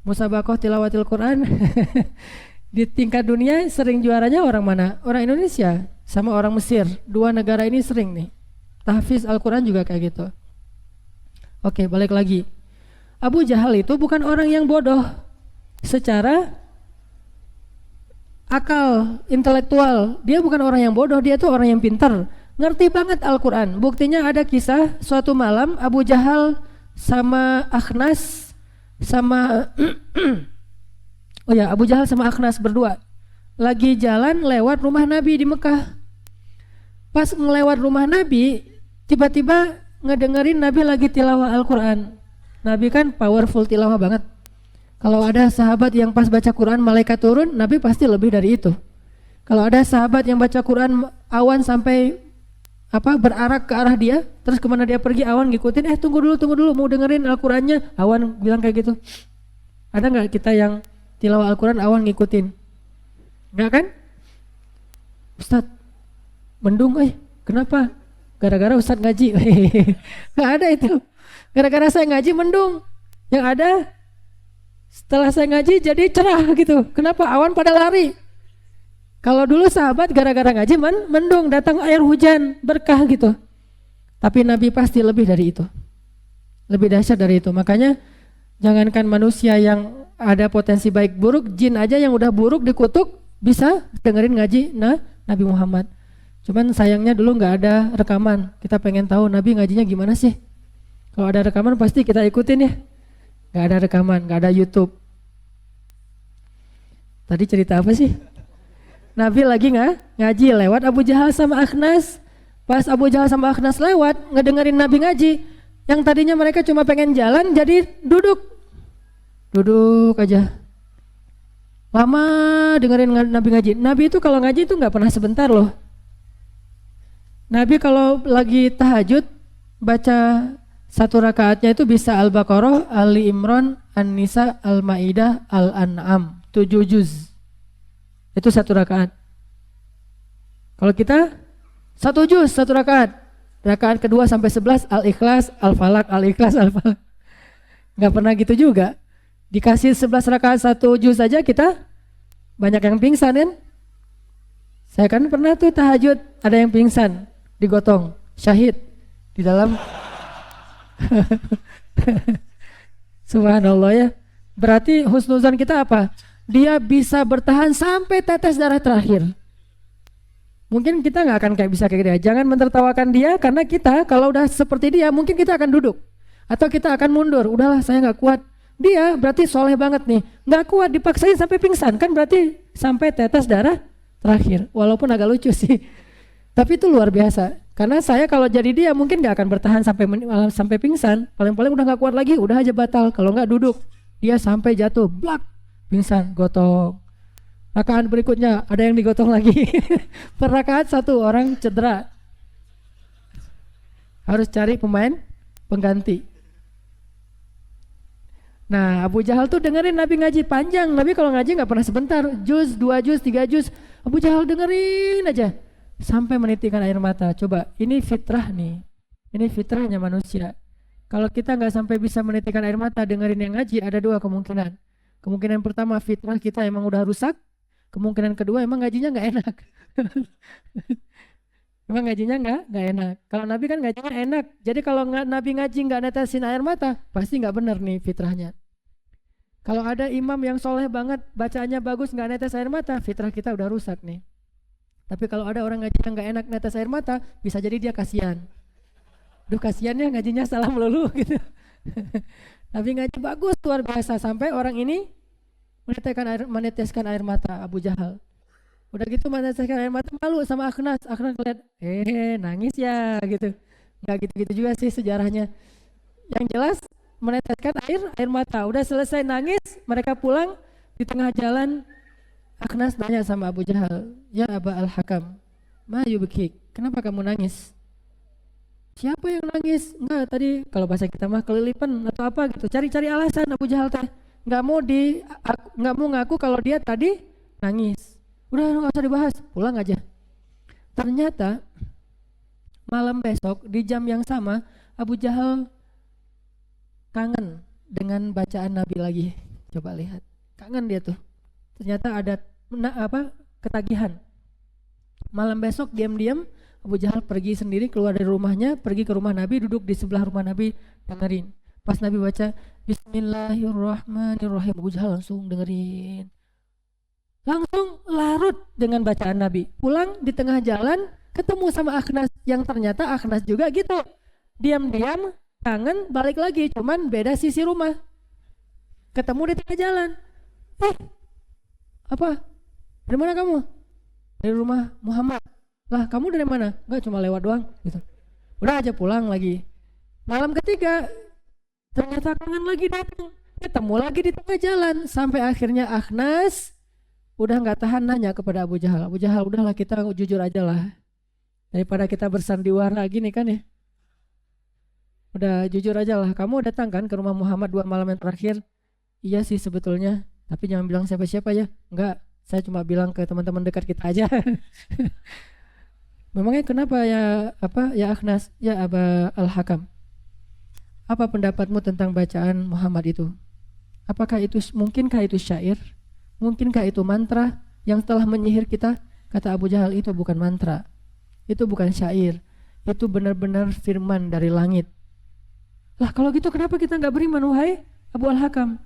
Musabakoh tilawatil Quran di tingkat dunia sering juaranya orang mana? Orang Indonesia sama orang Mesir. Dua negara ini sering nih. Tahfiz Al-Quran juga kayak gitu. Oke, balik lagi. Abu Jahal itu bukan orang yang bodoh secara akal, intelektual. Dia bukan orang yang bodoh, dia tuh orang yang pintar. Ngerti banget Al-Quran. Buktinya ada kisah suatu malam Abu Jahal sama Akhnas sama Abu Jahal sama Akhnas berdua lagi jalan lewat rumah Nabi di Mekah. Pas ngelewat rumah Nabi, tiba-tiba ngedengerin Nabi lagi tilawah Al-Quran. Nabi kan powerful tilawah banget. Kalau ada sahabat yang pas baca Quran malaikat turun, Nabi pasti lebih dari itu. Kalau ada sahabat yang baca Quran awan sampai berarak ke arah dia, terus kemana dia pergi awan ngikutin, tunggu dulu mau dengerin Al-Qurannya, awan bilang kayak gitu. Ada nggak kita yang tilawah Al-Quran awan ngikutin? Nggak kan? Ustadz mendung, kenapa? Gara-gara Ustadz ngaji. Nggak ada itu. Gara-gara saya ngaji mendung. Yang ada setelah saya ngaji jadi cerah gitu. Kenapa? Awan pada lari. Kalau dulu sahabat gara-gara ngaji mendung, datang air hujan, berkah gitu. Tapi Nabi pasti lebih dari itu. Lebih dahsyat dari itu. Makanya jangankan manusia yang ada potensi baik buruk, jin aja yang udah buruk dikutuk bisa dengerin ngaji Nabi Muhammad. Cuman sayangnya dulu nggak ada rekaman. Kita pengen tahu Nabi ngajinya gimana sih. Kalau ada rekaman pasti kita ikutin ya. Nggak ada rekaman, nggak ada YouTube. Tadi cerita apa sih? Nabi lagi ngaji lewat Abu Jahal sama Akhnas. Pas Abu Jahal sama Akhnas lewat ngedengerin Nabi ngaji, yang tadinya mereka cuma pengen jalan jadi duduk aja. Lama dengerin Nabi ngaji. Nabi itu kalau ngaji itu nggak pernah sebentar loh. Nabi kalau lagi tahajud baca satu rakaatnya itu bisa Al-Baqarah, Ali Imran, An-Nisa, Al-Maidah, Al-An'am, 7 juz. Itu satu rakaat. Kalau kita 1 juz, 1 rakaat. Rakaat kedua sampai 11 Al-Ikhlas, Al-Falak, Al-Ikhlas, Al-Falak. Gak pernah gitu juga. Dikasih 11 rakaat 1 juz saja kita banyak yang pingsan kan? Saya kan pernah tuh tahajud ada yang pingsan, digotong, syahid di dalam. Subhanallah ya. Berarti husnuzan kita apa? Dia bisa bertahan sampai tetes darah terakhir. Mungkin kita nggak akan bisa kayak dia. Jangan mentertawakan dia karena kita kalau udah seperti dia mungkin kita akan duduk atau kita akan mundur. Udahlah saya nggak kuat. Dia berarti soleh banget nih. Nggak kuat dipaksain sampai pingsan kan berarti sampai tetes darah terakhir. Walaupun agak lucu sih. Tapi itu luar biasa. Karena saya kalau jadi dia mungkin nggak akan bertahan sampai pingsan. Paling-paling udah nggak kuat lagi, udah aja batal. Kalau nggak duduk, dia sampai jatuh, blak. Pingsan, gotong. Rakaat berikutnya ada yang digotong lagi. Per rakaat 1 orang cedera. Harus cari pemain pengganti. Nah, Abu Jahal tuh dengerin Nabi ngaji panjang. Nabi kalau ngaji nggak pernah sebentar, juz, 2 juz, 3 juz. Abu Jahal dengerin aja sampai menitikkan air mata. Coba, ini fitrah nih. Ini fitrahnya manusia. Kalau kita nggak sampai bisa menitikkan air mata dengerin yang ngaji, ada dua kemungkinan. Kemungkinan pertama fitrah kita emang udah rusak. Kemungkinan kedua emang ngajinya nggak enak. Emang ngajinya nggak enak. Kalau Nabi kan ngajinya enak. Jadi kalau Nabi ngaji nggak netesin air mata, pasti nggak benar nih fitrahnya. Kalau ada imam yang soleh banget, bacaannya bagus, nggak netes air mata, fitrah kita udah rusak nih. Tapi kalau ada orang ngaji yang nggak enak netes air mata, bisa jadi dia kasihan. Duh kasihan ya ngajinya salah melulu gitu. Tapi ngaji bagus luar biasa sampai orang ini meneteskan air mata Abu Jahal. Udah gitu meneteskan air mata malu sama Akhnas. Akhnas lihat, nangis ya gitu. Nggak gitu-gitu juga sih sejarahnya. Yang jelas meneteskan air mata. Udah selesai nangis, mereka pulang di tengah jalan. Akhnas nanya sama Abu Jahal, ya Aba Al-Hakam, ma yubkik, kenapa kamu nangis? Siapa yang nangis? Enggak, tadi kalau bahasa kita mah kelilipan atau apa gitu. Cari-cari alasan Abu Jahal teh. Nggak mau ngaku kalau dia tadi nangis. Udah nggak usah dibahas, pulang aja. Ternyata malam besok di jam yang sama Abu Jahal kangen dengan bacaan Nabi lagi. Coba lihat, kangen dia tuh. Ternyata ada ketagihan. Malam besok diam-diam Abu Jahal pergi sendiri keluar dari rumahnya, pergi ke rumah Nabi, duduk di sebelah rumah Nabi, dengerin. Pas Nabi baca Bismillahirrahmanirrahim, Abu Jahal langsung dengerin. Langsung larut dengan bacaan Nabi. Pulang di tengah jalan ketemu sama Akhnas, yang ternyata Akhnas juga gitu. Diam-diam kangen, balik lagi, cuman beda sisi rumah. Ketemu di tengah jalan. Apa? Dari mana kamu? Dari rumah Muhammad. Lah kamu dari mana? Enggak, cuma lewat doang gitu. Udah aja pulang lagi. Malam ketiga ternyata kangen lagi datang. Ketemu lagi di tengah jalan. Sampai akhirnya Akhnas udah gak tahan nanya kepada Abu Jahal. Abu Jahal, udahlah kita jujur aja lah. Daripada kita bersandiwara gini kan ya. Udah jujur aja lah. Kamu datang kan ke rumah Muhammad 2 malam yang terakhir? Iya sih sebetulnya. Tapi jangan bilang siapa-siapa ya. Enggak, saya cuma bilang ke teman-teman dekat kita aja. Memangnya kenapa ya Akhnas, ya Aba Al-Hakam? Apa pendapatmu tentang bacaan Muhammad itu? Mungkinkah itu syair? Mungkinkah itu mantra yang telah menyihir kita? Kata Abu Jahal, itu bukan mantra. Itu bukan syair. Itu benar-benar firman dari langit. Lah kalau gitu kenapa kita enggak beriman wahai Abu Al-Hakam?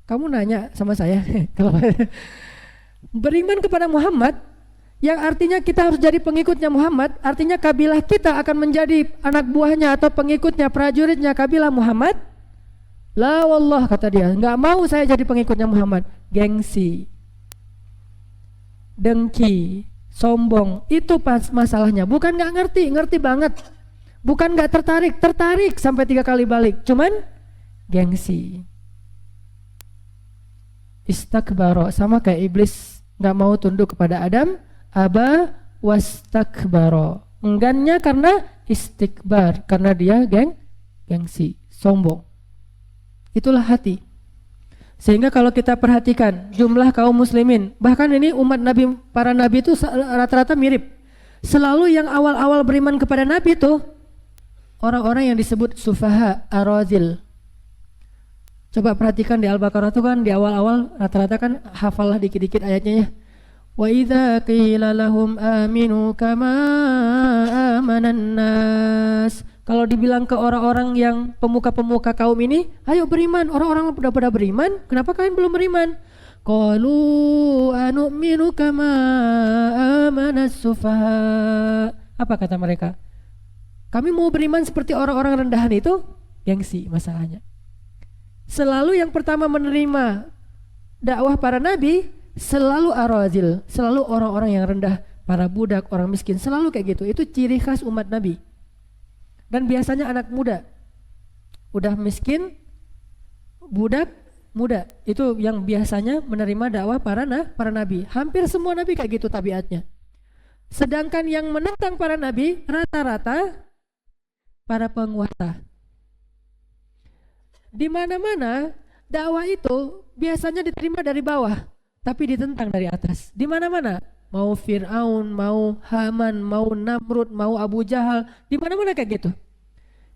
Kamu nanya sama saya, kalau beriman kepada Muhammad, yang artinya kita harus jadi pengikutnya Muhammad, artinya kabilah kita akan menjadi anak buahnya atau pengikutnya, prajuritnya kabilah Muhammad. La wallah, kata dia, nggak mau saya jadi pengikutnya Muhammad. Gengsi, dengki, sombong, itu pas masalahnya. Bukan nggak ngerti, ngerti banget. Bukan nggak tertarik sampai 3 kali balik, cuman gengsi. Istakbaro, sama kayak iblis gak mau tunduk kepada Adam. Aba wastakbaro, enggannya karena istikbar, karena dia gengsi, sombong. Itulah hati. Sehingga kalau kita perhatikan jumlah kaum muslimin, bahkan ini umat Nabi, para nabi itu rata-rata mirip. Selalu yang awal-awal beriman kepada Nabi itu orang-orang yang disebut sufaha, arazil. Coba perhatikan di Al-Baqarah itu kan di awal-awal rata-rata kan hafallah dikit-dikit ayatnya ya. Wa idza qila lahum aminu kama amanan nas. Kalau dibilang ke orang-orang yang pemuka-pemuka kaum ini, ayo beriman, orang-orang udah pada beriman, kenapa kalian belum beriman? Qalu anu'minu kama amanas sufaha. Apa kata mereka? Kami mau beriman seperti orang-orang rendahan itu, gengsi masalahnya. Selalu yang pertama menerima dakwah para nabi selalu arazil, selalu orang-orang yang rendah, para budak, orang miskin, selalu kayak gitu. Itu ciri khas umat Nabi. Dan biasanya anak muda, udah miskin, budak, muda, itu yang biasanya menerima dakwah para nabi. Hampir semua nabi kayak gitu tabiatnya. Sedangkan yang menentang para nabi rata-rata para penguasa. Di mana-mana dakwah itu biasanya diterima dari bawah, tapi ditentang dari atas. Di mana-mana mau Fir'aun, mau Haman, mau Namrud, mau Abu Jahal, di mana-mana kayak gitu.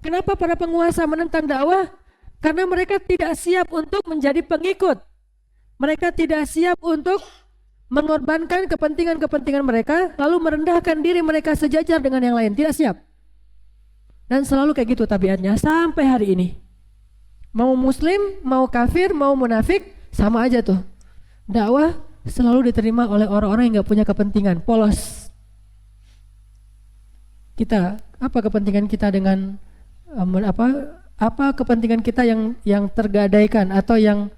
Kenapa para penguasa menentang dakwah? Karena mereka tidak siap untuk menjadi pengikut. Mereka tidak siap untuk mengorbankan kepentingan-kepentingan mereka, lalu merendahkan diri mereka sejajar dengan yang lain. Tidak siap. Dan selalu kayak gitu tabiatnya sampai hari ini. Mau muslim, mau kafir, mau munafik, sama aja tuh. Dakwah selalu diterima oleh orang-orang yang gak punya kepentingan, polos. Kita, apa kepentingan kita dengan apa kepentingan kita yang tergadaikan atau yang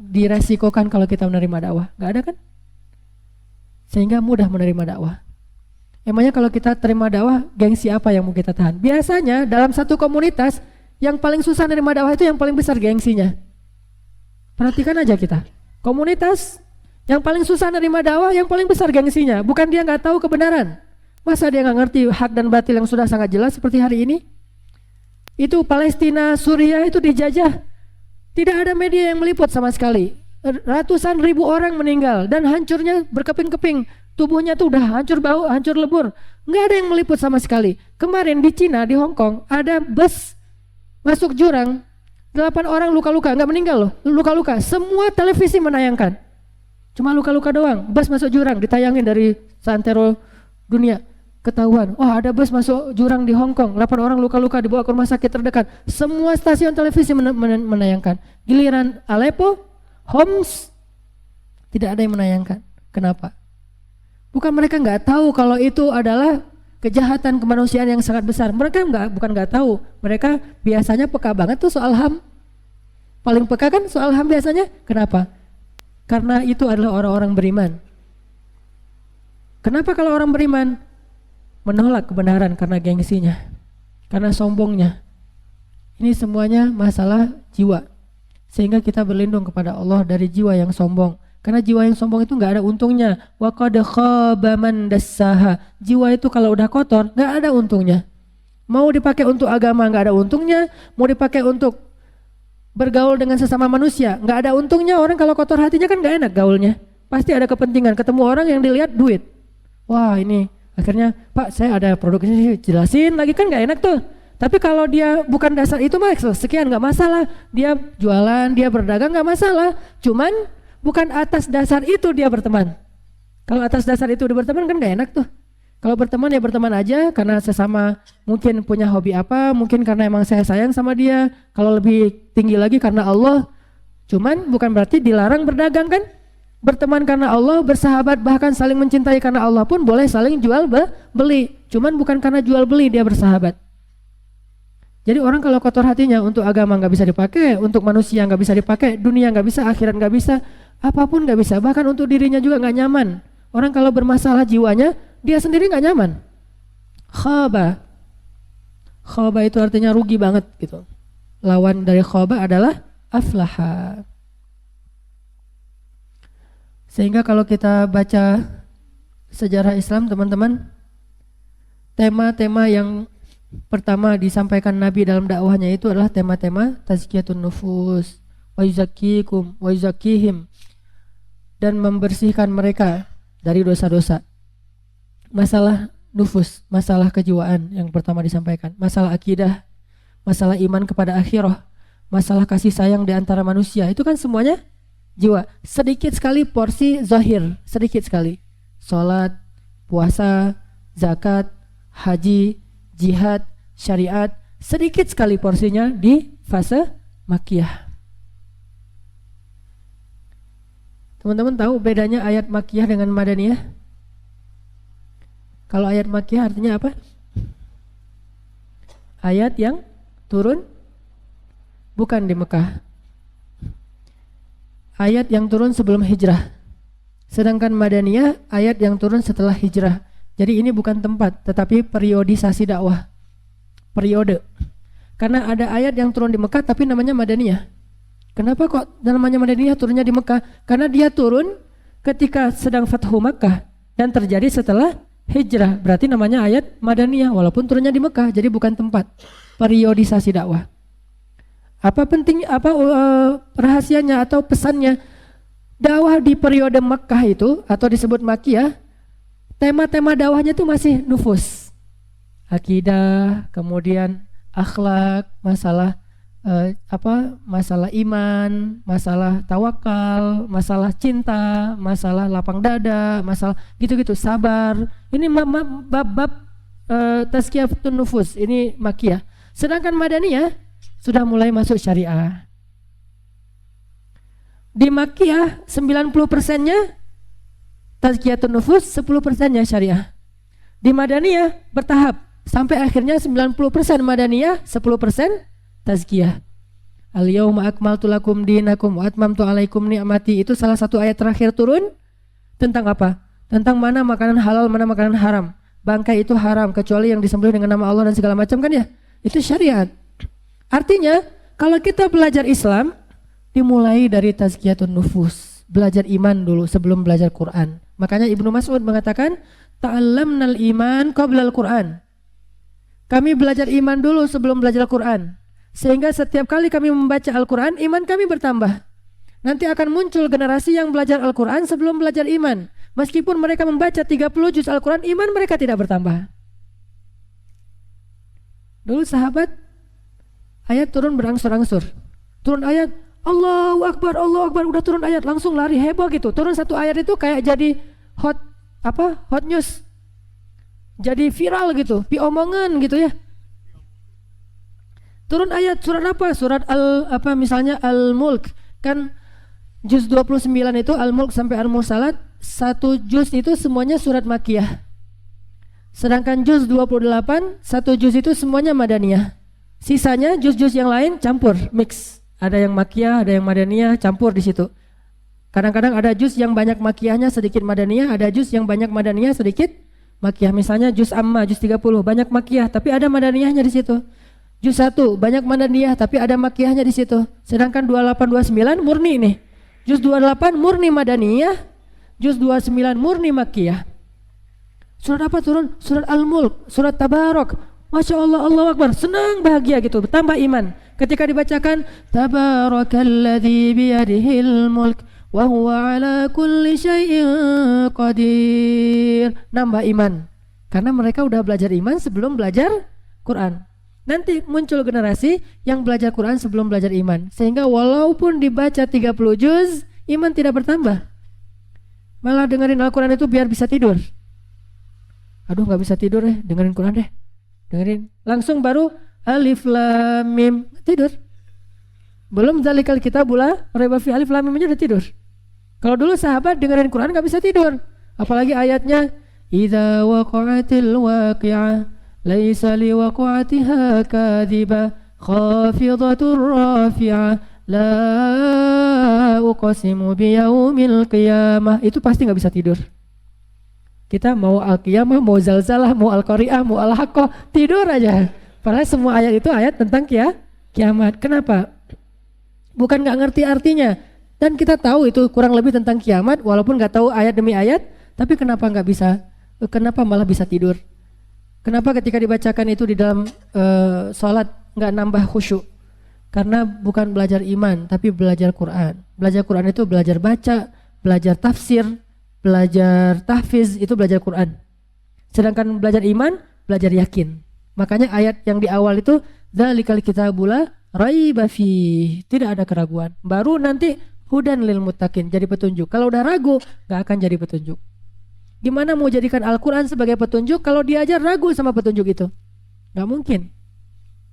diresikokan kalau kita menerima dakwah? Gak ada kan? Sehingga mudah menerima dakwah. Emangnya kalau kita terima dakwah, gengsi apa yang mau kita tahan? Biasanya dalam satu komunitas, yang paling susah menerima dakwah itu yang paling besar gengsinya. Perhatikan aja kita. Komunitas yang paling susah menerima dakwah, yang paling besar gengsinya. Bukan dia gak tahu kebenaran. Masa dia gak ngerti hak dan batil yang sudah sangat jelas seperti hari ini? Itu Palestina, Suriah itu dijajah. Tidak ada media yang meliput sama sekali. Ratusan ribu orang meninggal dan hancurnya berkeping-keping. Tubuhnya tuh udah hancur bau, hancur lebur. Nggak ada yang meliput sama sekali. Kemarin di Cina, di Hong Kong, ada bus masuk jurang. 8 orang luka-luka, nggak meninggal loh, luka-luka. Semua televisi menayangkan. Cuma luka-luka doang. Bus masuk jurang, ditayangin dari santero dunia. Ketahuan, wah ada bus masuk jurang di Hong Kong, 8 orang luka-luka dibawa ke rumah sakit terdekat. Semua stasiun televisi menayangkan. Giliran Aleppo, Homs, tidak ada yang menayangkan. Kenapa? Bukan mereka nggak tahu kalau itu adalah kejahatan kemanusiaan yang sangat besar. Mereka bukan nggak tahu. Mereka biasanya peka banget tuh soal HAM. Paling peka kan soal HAM biasanya. Kenapa? Karena itu adalah orang-orang beriman. Kenapa kalau orang beriman menolak kebenaran? Karena gengsinya, karena sombongnya. Ini semuanya masalah jiwa. Sehingga kita berlindung kepada Allah dari jiwa yang sombong. Karena jiwa yang sombong itu nggak ada untungnya. Wa qad khaba man dassaha. Jiwa itu kalau udah kotor nggak ada untungnya. Mau dipakai untuk agama nggak ada untungnya. Mau dipakai untuk bergaul dengan sesama manusia nggak ada untungnya. Orang kalau kotor hatinya kan nggak enak gaulnya. Pasti ada kepentingan. Ketemu orang yang dilihat duit. Wah ini akhirnya Pak saya ada produk ini, jelasin lagi kan nggak enak tuh. Tapi kalau dia bukan dasar itu mah sekian nggak masalah. Dia jualan, dia berdagang nggak masalah. Cuman bukan atas dasar itu dia berteman. Kalau atas dasar itu dia berteman kan gak enak tuh. Kalau berteman ya berteman aja karena sesama mungkin punya hobi apa, mungkin karena emang saya sayang sama dia. Kalau lebih tinggi lagi karena Allah. Cuman bukan berarti dilarang berdagang kan. Berteman karena Allah, bersahabat bahkan saling mencintai karena Allah pun boleh saling jual beli. Cuman bukan karena jual beli dia bersahabat. Jadi orang kalau kotor hatinya untuk agama nggak bisa dipakai, untuk manusia nggak bisa dipakai, dunia nggak bisa, akhirat nggak bisa, apapun nggak bisa, bahkan untuk dirinya juga nggak nyaman. Orang kalau bermasalah jiwanya, dia sendiri nggak nyaman. Khaba, khaba itu artinya rugi banget gitu. Lawan dari khaba adalah aflaha. Sehingga kalau kita baca sejarah Islam teman-teman, tema-tema yang pertama disampaikan Nabi dalam dakwahnya itu adalah tema-tema tazkiyatun nufus wa yuzakkikum wa yuzakkihim, dan membersihkan mereka dari dosa-dosa. Masalah nufus, masalah kejiwaan yang pertama disampaikan, masalah akidah, masalah iman kepada akhirah, masalah kasih sayang di antara manusia, itu kan semuanya jiwa. Sedikit sekali porsi zahir, sedikit sekali. Salat, puasa, zakat, haji, jihad, syariat, sedikit sekali porsinya di fase makiyah. Teman-teman tahu bedanya ayat makiyah dengan madaniyah? Kalau ayat makiyah artinya apa? Ayat yang turun bukan di Mekah. Ayat yang turun sebelum hijrah. Sedangkan madaniyah ayat yang turun setelah hijrah. Jadi ini bukan tempat, tetapi periodisasi dakwah. Periode. Karena ada ayat yang turun di Mekah tapi namanya madaniyah. Kenapa kok namanya madaniyah turunnya di Mekah? Karena dia turun ketika sedang Fathu Makkah dan terjadi setelah hijrah. Berarti namanya ayat madaniyah walaupun turunnya di Mekah. Jadi bukan tempat. Periodisasi dakwah. Apa penting, rahasianya atau pesannya? Dakwah di periode Makkah itu atau disebut Makkiyah, tema-tema dakwahnya itu masih nufus, akidah, kemudian akhlak, masalah masalah iman, masalah tawakal, masalah cinta, masalah lapang dada, masalah gitu-gitu, sabar. Ini bab-bab tazkiyatun nufus, ini Makkiyah. Sedangkan Madaniyah sudah mulai masuk syariah. Di Makkiyah 90%-nya tazkiyatun nufus, 10%-nya syariah. Di Madaniyah bertahap sampai akhirnya 90% Madaniyah, 10% tazkiyah. Al-yauma akmaltu lakum dinakum wa atmamtu alaikum ni'mati. Itu salah satu ayat terakhir turun tentang apa? Tentang mana makanan halal, mana makanan haram. Bangkai itu haram kecuali yang disembelih dengan nama Allah dan segala macam kan ya? Itu syariat. Artinya kalau kita belajar Islam dimulai dari tazkiyatun nufus, belajar iman dulu sebelum belajar Quran. Makanya Ibnu Mas'ud mengatakan, ta'allamnal iman qablal Quran. Kami belajar iman dulu sebelum belajar Quran. Sehingga setiap kali kami membaca Al-Quran, iman kami bertambah. Nanti akan muncul generasi yang belajar Al-Quran sebelum belajar iman. Meskipun mereka membaca 30 juz Al-Quran, iman mereka tidak bertambah. Dulu sahabat, ayat turun berangsur-angsur. Turun ayat, Allahu Akbar, udah turun ayat langsung lari heboh gitu. Turun satu ayat itu kayak jadi hot news, jadi viral gitu, omongan gitu ya. Turun ayat surat apa? Surat misalnya Al-Mulk kan juz 29 itu Al-Mulk sampai Al-Mursalat, satu juz itu semuanya surat Makkiyah. Sedangkan juz 28, satu juz itu semuanya Madaniyah. Sisanya juz-juz yang lain campur, mix. Ada yang Makkiyah, ada yang Madaniyah, campur di situ. Kadang-kadang ada juz yang banyak Makkiyahnya, sedikit Madaniyah, ada juz yang banyak Madaniyah, sedikit Makkiyah. Misalnya juz Amma, juz 30, banyak Makkiyah, tapi ada Madaniyahnya di situ. Juz 1, banyak Madaniyah, tapi ada Makkiyahnya di situ. Sedangkan 28, 29 murni nih. Juz 28 murni Madaniyah, juz 29 murni Makkiyah. Surat apa turun? Surat Al-Mulk, surat Tabarok. Masya Allah, Allahu Akbar, senang, bahagia gitu, bertambah iman. Ketika dibacakan Tabarakalladzi biyadihil mulk wa huwa ala kulli syai'in qadir. Nambah iman. Karena mereka udah belajar iman sebelum belajar Quran. Nanti muncul generasi yang belajar Quran sebelum belajar iman. Sehingga walaupun dibaca 30 juz, iman tidak bertambah. Malah dengerin Al-Quran itu biar bisa tidur. Aduh gak bisa tidur dengerin Quran deh. Dengerin. Langsung baru Alif Lam Mim, tidur. Belum zalikal kitabula raiba fi, Alif Lam Mim aja udah tidur. Kalau dulu sahabat dengerin Quran gak bisa tidur. Apalagi ayatnya idza waqa'atil waqi'ah laisa liwaqa'atiha kadhiba khafidatur rafi'ah la uqsimu biyaumil qiyamah. Itu pasti gak bisa tidur. Kita mau Al-Qiyamah, mau Zalzalah, mau Al-Qari'ah, mau Al-Haqqah, tidur aja. Padahal semua ayat itu ayat tentang kiamat. Kenapa? Bukan gak ngerti artinya. Dan kita tahu itu kurang lebih tentang kiamat, walaupun gak tahu ayat demi ayat. Tapi kenapa gak bisa? Kenapa malah bisa tidur? Kenapa ketika dibacakan itu di dalam sholat gak nambah khusyuk? Karena bukan belajar iman, tapi belajar Quran. Belajar Quran itu belajar baca, belajar tafsir, belajar tahfiz, itu belajar Quran. Sedangkan belajar iman, belajar yakin. Makanya ayat yang di awal itu dzalikal kitabula raiba fi, tidak ada keraguan. Baru nanti hudan lil muttaqin, jadi petunjuk. Kalau udah ragu, gak akan jadi petunjuk. Gimana mau jadikan Al-Quran sebagai petunjuk kalau dia aja ragu sama petunjuk itu? Gak mungkin.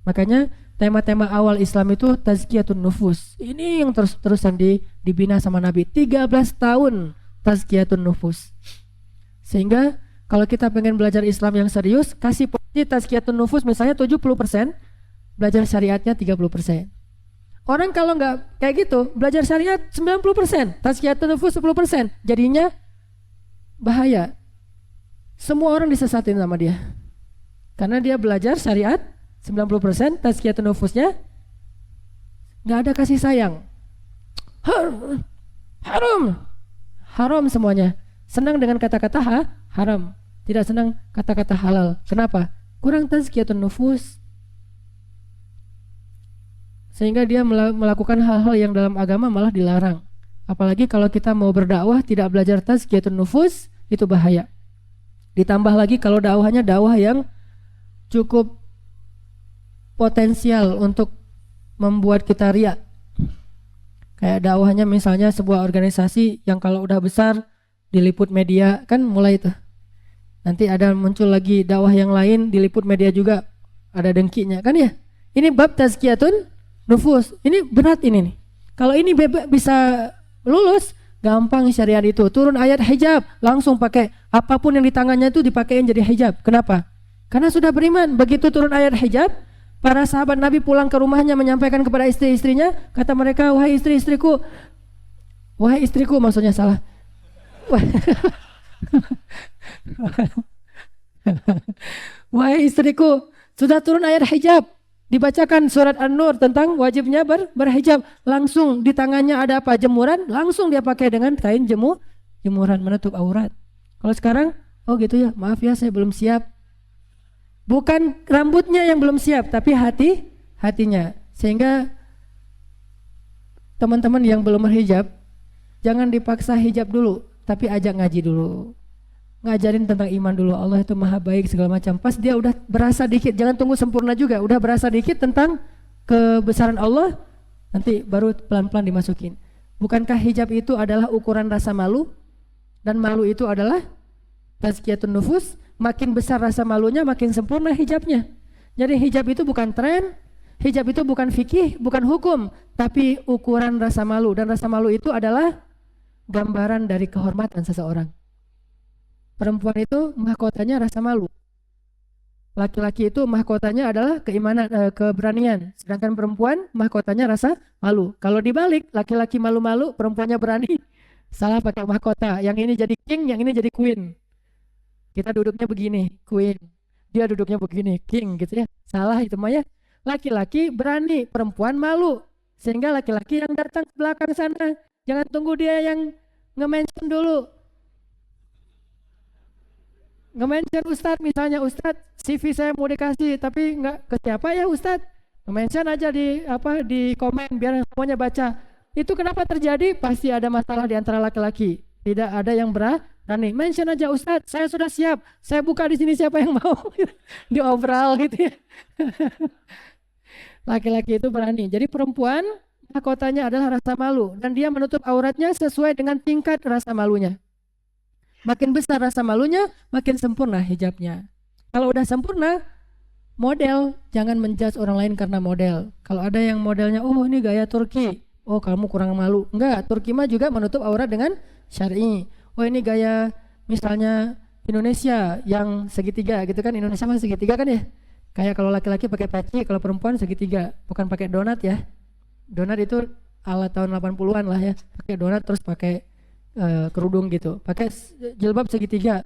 Makanya tema-tema awal Islam itu tazkiyatun nufus. Ini yang terus-terusan dibina sama Nabi. 13 tahun tazkiyatun nufus. Sehingga kalau kita pengen belajar Islam yang serius, kasih porsi tazkiyatun nufus misalnya 70%, belajar syariatnya 30%. Orang kalau nggak kayak gitu, belajar syariat 90%, tazkiyatun nufus 10%, jadinya bahaya. Semua orang disesatin sama dia. Karena dia belajar syariat 90%, tazkiyatun nufusnya nggak ada kasih sayang. Haram semuanya. Senang dengan kata-kata haram, tidak senang kata-kata halal. Kenapa? Kurang tazkiyatun nufus. Sehingga dia melakukan hal-hal yang dalam agama malah dilarang. Apalagi kalau kita mau berdakwah tidak belajar tazkiyatun nufus, itu bahaya. Ditambah lagi kalau dakwahnya dakwah yang cukup potensial untuk membuat kita riya. Kayak dakwahnya misalnya sebuah organisasi yang kalau udah besar diliput media, kan mulai tuh. Nanti ada muncul lagi dakwah yang lain diliput media juga, ada dengkinya kan ya. Ini bab tazkiyatun nufus, ini berat ini nih. Kalau ini bisa lulus, gampang syariat itu. Turun ayat hijab, langsung pakai apapun yang di tangannya itu dipakein jadi hijab. Kenapa? Karena sudah beriman. Begitu turun ayat hijab, para sahabat Nabi pulang ke rumahnya menyampaikan kepada istri-istrinya, kata mereka, wahai istri-istriku, wahai istriku maksudnya salah. Wahai istriku, sudah turun ayat hijab. Dibacakan surat An-Nur tentang wajibnya berhijab. Langsung di tangannya ada apa? Jemuran. Langsung dia pakai dengan kain jemuran menutup aurat. Kalau sekarang, oh gitu ya, maaf ya saya belum siap. Bukan rambutnya yang belum siap, tapi hatinya. Sehingga teman-teman yang belum berhijab, jangan dipaksa hijab dulu, tapi ajak ngaji dulu. Ngajarin tentang iman dulu, Allah itu maha baik segala macam. Pas dia udah berasa dikit, jangan tunggu sempurna juga, udah berasa dikit tentang kebesaran Allah, nanti baru pelan-pelan dimasukin. Bukankah hijab itu adalah ukuran rasa malu? Dan malu itu adalah tazkiyatun nufus. Makin besar rasa malunya, makin sempurna hijabnya. Jadi hijab itu bukan tren, hijab itu bukan fikih, bukan hukum, tapi ukuran rasa malu. Dan rasa malu itu adalah gambaran dari kehormatan seseorang. Perempuan itu mahkotanya rasa malu. Laki-laki itu mahkotanya adalah keimanan, keberanian. Sedangkan perempuan mahkotanya rasa malu. Kalau dibalik, laki-laki malu-malu, perempuannya berani. Salah pakai mahkota. Yang ini jadi king, yang ini jadi queen. Kita duduknya begini, queen. Dia duduknya begini, king gitu ya. Salah itu mah ya. Laki-laki berani, perempuan malu. Sehingga laki-laki yang datang ke belakang sana, jangan tunggu dia yang nge-mention dulu. Nge-mention Ustadz misalnya, Ustadz CV saya mau dikasih tapi nggak ke siapa ya Ustadz, nge-mention aja di komen biar semuanya baca. Itu kenapa terjadi? Pasti ada masalah di antara laki-laki, tidak ada yang berani. Mention aja Ustadz, saya sudah siap, saya buka di sini siapa yang mau. Diobral gitu ya. Laki-laki itu berani. Jadi perempuan mahkotanya adalah rasa malu dan dia menutup auratnya sesuai dengan tingkat rasa malunya. Makin besar rasa malunya, makin sempurna hijabnya. Kalau udah sempurna, model, jangan menjudge orang lain karena model. Kalau ada yang modelnya, oh ini gaya Turki, oh kamu kurang malu. Enggak, Turki mah juga menutup aurat dengan syar'i. Oh ini gaya misalnya Indonesia yang segitiga gitu kan, Indonesia mah segitiga kan ya. Kayak kalau laki-laki pakai peci, kalau perempuan segitiga, bukan pakai donat ya. Donat itu ala tahun 80-an lah ya, pakai donat terus pakai kerudung gitu, pakai jilbab segitiga.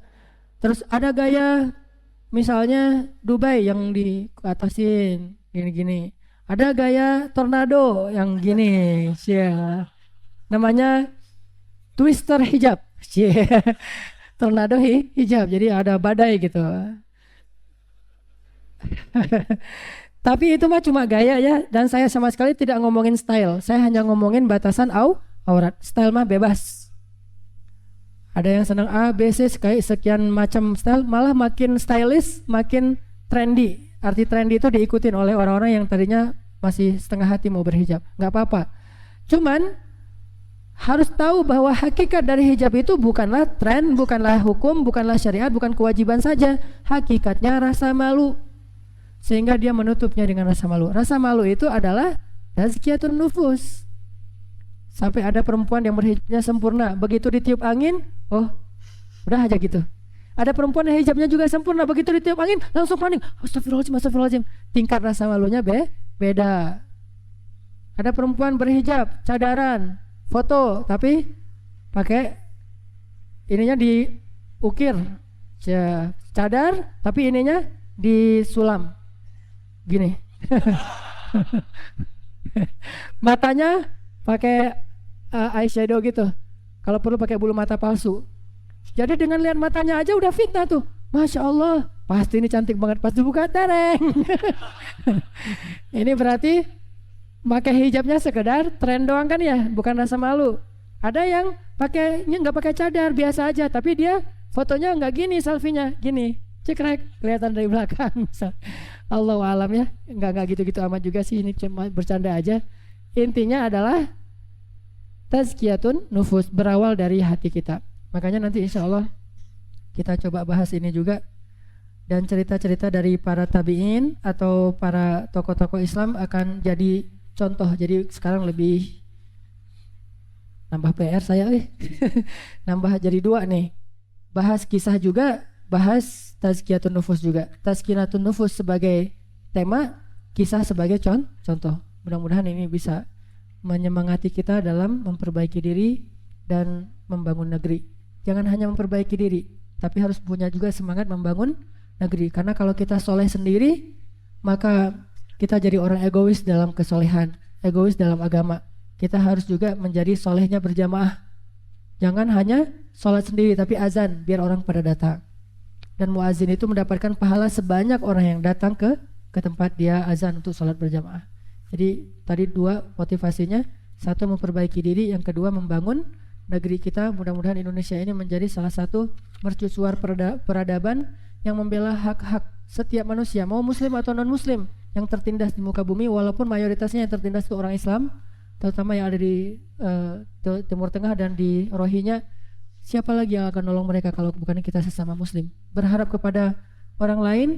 Terus ada gaya misalnya Dubai yang diatasin gini-gini. Ada gaya tornado yang gini, namanya twister hijab, tornado hijab. Jadi ada badai gitu. Tapi itu mah cuma gaya ya, dan saya sama sekali tidak ngomongin style. Saya hanya ngomongin batasan aurat. Style mah bebas. Ada yang senang A, B, C, sekian macam style, malah makin stylish, makin trendy. Arti trendy itu diikutin oleh orang-orang yang tadinya masih setengah hati mau berhijab. Nggak apa-apa. Cuman harus tahu bahwa hakikat dari hijab itu bukanlah tren, bukanlah hukum, bukanlah syariat, bukan kewajiban saja. Hakikatnya rasa malu. Sehingga dia menutupnya dengan rasa malu. Rasa malu itu adalah tazkiyatun nufus. Sampai ada perempuan yang berhijabnya sempurna, begitu ditiup angin, oh udah aja gitu. Ada perempuan yang hijabnya juga sempurna, begitu ditiup angin langsung panik, astagfirullahaladzim, astagfirullahaladzim. Tingkat rasa malunya beda. Ada perempuan berhijab, cadaran, foto, tapi pakai ininya diukir, cadar, tapi ininya disulam, gini. Matanya pakai eyeshadow gitu. Kalau perlu pakai bulu mata palsu. Jadi dengan lihat matanya aja udah fitnah tuh. Masya Allah, pasti ini cantik banget. Pas dibuka tereng. Ini berarti pakai hijabnya sekedar tren doang kan ya, bukan rasa malu. Ada yang pakainya nggak pakai cadar, biasa aja, tapi dia fotonya nggak gini, selfie-nya gini, cekrek, kelihatan dari belakang. Allahu alam ya, nggak gitu-gitu amat juga sih, ini cuma bercanda aja. Intinya adalah tazkiyatun nufus, berawal dari hati kita. Makanya nanti insya Allah kita coba bahas ini juga, dan cerita-cerita dari para tabi'in atau para tokoh-tokoh Islam akan jadi contoh. Jadi sekarang lebih nambah PR saya nambah jadi 2 nih, bahas kisah juga, bahas tazkiyatun nufus juga. Tazkiyatun nufus sebagai tema, kisah sebagai contoh. Mudah-mudahan ini bisa menyemangati kita dalam memperbaiki diri dan membangun negeri. Jangan hanya memperbaiki diri, tapi harus punya juga semangat membangun negeri. Karena kalau kita soleh sendiri, maka kita jadi orang egois dalam kesolehan, egois dalam agama. Kita harus juga menjadi solehnya berjamaah. Jangan hanya sholat sendiri, tapi azan biar orang pada datang. Dan muazin itu mendapatkan pahala sebanyak orang yang datang ke tempat dia azan untuk sholat berjamaah. Jadi tadi 2 motivasinya, 1 memperbaiki diri, yang kedua membangun negeri kita. Mudah-mudahan Indonesia ini menjadi salah satu mercusuar peradaban yang membela hak-hak setiap manusia, mau muslim atau non muslim, yang tertindas di muka bumi. Walaupun mayoritasnya yang tertindas itu orang Islam, terutama yang ada di Timur Tengah dan di Rohingya. Siapa lagi yang akan nolong mereka kalau bukan kita sesama muslim? Berharap kepada orang lain,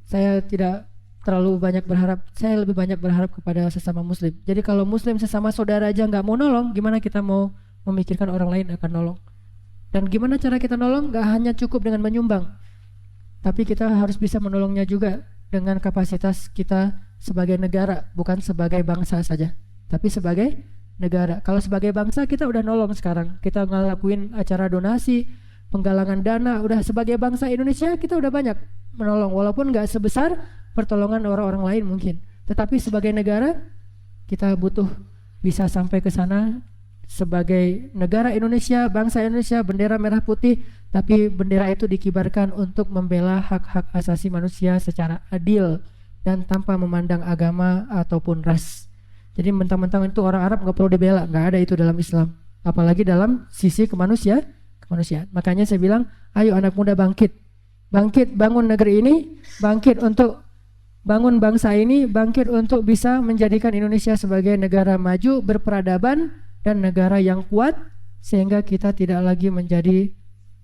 saya tidak terlalu banyak berharap. Saya lebih banyak berharap kepada sesama muslim. Jadi kalau muslim sesama saudara aja nggak mau nolong, gimana kita mau memikirkan orang lain akan nolong? Dan gimana cara kita nolong? Gak hanya cukup dengan menyumbang, tapi kita harus bisa menolongnya juga dengan kapasitas kita sebagai negara, bukan sebagai bangsa saja, tapi sebagai negara. Kalau sebagai bangsa kita udah nolong sekarang, kita ngelakuin acara donasi, penggalangan dana, udah sebagai bangsa Indonesia kita udah banyak menolong, walaupun gak sebesar pertolongan orang-orang lain mungkin, tetapi sebagai negara kita butuh bisa sampai ke sana. Sebagai negara Indonesia, bangsa Indonesia, bendera merah putih, tapi bendera itu dikibarkan untuk membela hak-hak asasi manusia secara adil dan tanpa memandang agama ataupun ras. Jadi mentang-mentang itu orang Arab nggak perlu dibela, nggak ada itu dalam Islam, apalagi dalam sisi kemanusiaan. Makanya saya bilang, ayo anak muda bangkit, bangun negeri ini, bangkit untuk bangun bangsa ini, bangkit untuk bisa menjadikan Indonesia sebagai negara maju, berperadaban, dan negara yang kuat, sehingga kita tidak lagi menjadi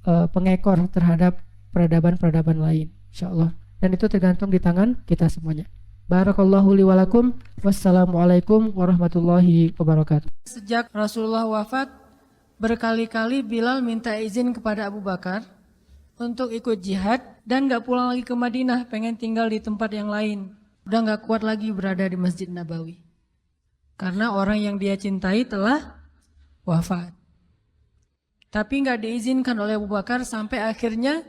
pengekor terhadap peradaban-peradaban lain, insyaallah. Dan itu tergantung di tangan kita semuanya. Barakallahu li walakum. Wassalamualaikum warahmatullahi wabarakatuh. Sejak Rasulullah wafat, berkali-kali Bilal minta izin kepada Abu Bakar untuk ikut jihad dan gak pulang lagi ke Madinah, pengen tinggal di tempat yang lain. Udah gak kuat lagi berada di Masjid Nabawi, karena orang yang dia cintai telah wafat. Tapi nggak diizinkan oleh Abu Bakar, sampai akhirnya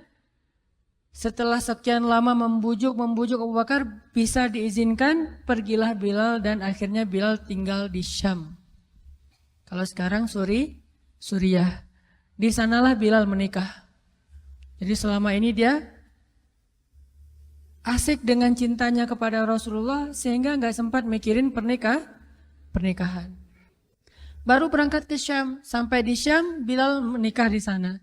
setelah sekian lama membujuk Abu Bakar, bisa diizinkan, pergilah Bilal, dan akhirnya Bilal tinggal di Syam. Kalau sekarang Suriah. Di sanalah Bilal menikah. Jadi selama ini dia asik dengan cintanya kepada Rasulullah, sehingga nggak sempat mikirin pernikahan. Baru berangkat ke Syam, sampai di Syam Bilal menikah di sana.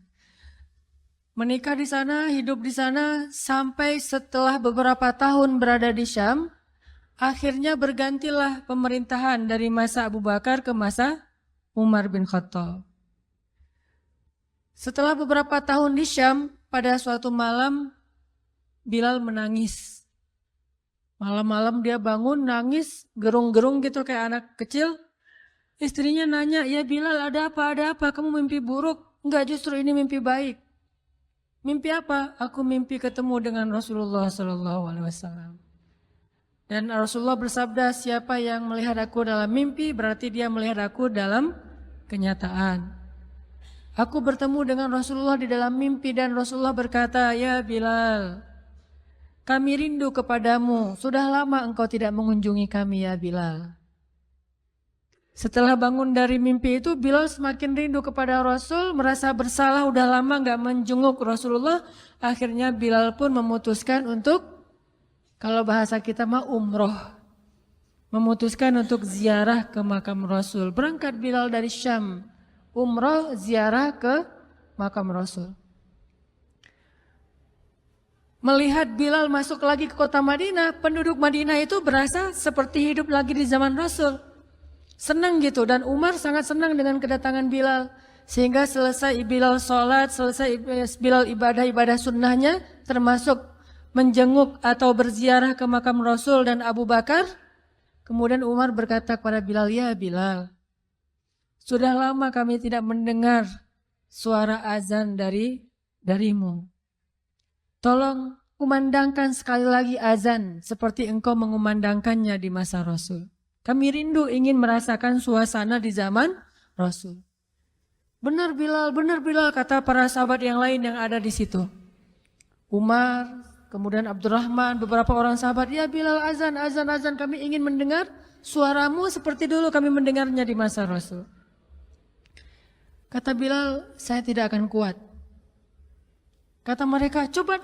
Menikah di sana, hidup di sana, sampai setelah beberapa tahun berada di Syam, akhirnya bergantilah pemerintahan dari masa Abu Bakar ke masa Umar bin Khattab. Setelah beberapa tahun di Syam, pada suatu malam Bilal menangis. Malam-malam dia bangun nangis, gerung-gerung gitu kayak anak kecil. Istrinya nanya, ya Bilal ada apa, kamu mimpi buruk? Enggak, justru ini mimpi baik. Mimpi apa? Aku mimpi ketemu dengan Rasulullah SAW. Dan Rasulullah bersabda, siapa yang melihat aku dalam mimpi, berarti dia melihat aku dalam kenyataan. Aku bertemu dengan Rasulullah di dalam mimpi, dan Rasulullah berkata, ya Bilal, kami rindu kepadamu, sudah lama engkau tidak mengunjungi kami ya Bilal. Setelah bangun dari mimpi itu, Bilal semakin rindu kepada Rasul, merasa bersalah udah lama gak menjenguk Rasulullah. Akhirnya Bilal pun memutuskan untuk, kalau bahasa kita mah umroh, memutuskan untuk ziarah ke makam Rasul. Berangkat Bilal dari Syam umroh ziarah ke makam Rasul. Melihat Bilal masuk lagi ke kota Madinah, penduduk Madinah itu berasa seperti hidup lagi di zaman Rasul. Senang gitu, dan Umar sangat senang dengan kedatangan Bilal. Sehingga selesai Bilal sholat, selesai Bilal ibadah-ibadah sunnahnya, termasuk menjenguk atau berziarah ke makam Rasul dan Abu Bakar. Kemudian Umar berkata kepada Bilal, "Ya Bilal, sudah lama kami tidak mendengar suara azan darimu. Tolong kumandangkan sekali lagi azan seperti engkau mengumandangkannya di masa Rasul. Kami rindu ingin merasakan suasana di zaman Rasul." Benar Bilal, kata para sahabat yang lain yang ada di situ. Umar, kemudian Abdurrahman, beberapa orang sahabat, "Ya Bilal, azan, kami ingin mendengar suaramu seperti dulu kami mendengarnya di masa Rasul." Kata Bilal, "Saya tidak akan kuat." Kata mereka, coba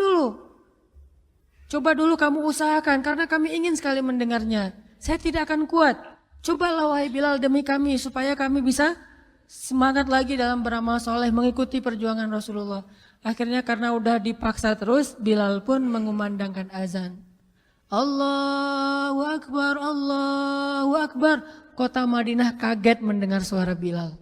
dulu kamu usahakan karena kami ingin sekali mendengarnya. Saya tidak akan kuat. Cobalah wahai Bilal demi kami supaya kami bisa semangat lagi dalam beramal soleh mengikuti perjuangan Rasulullah. Akhirnya karena udah dipaksa terus, Bilal pun mengumandangkan azan. Allahu Akbar, Allahu Akbar. Kota Madinah kaget mendengar suara Bilal.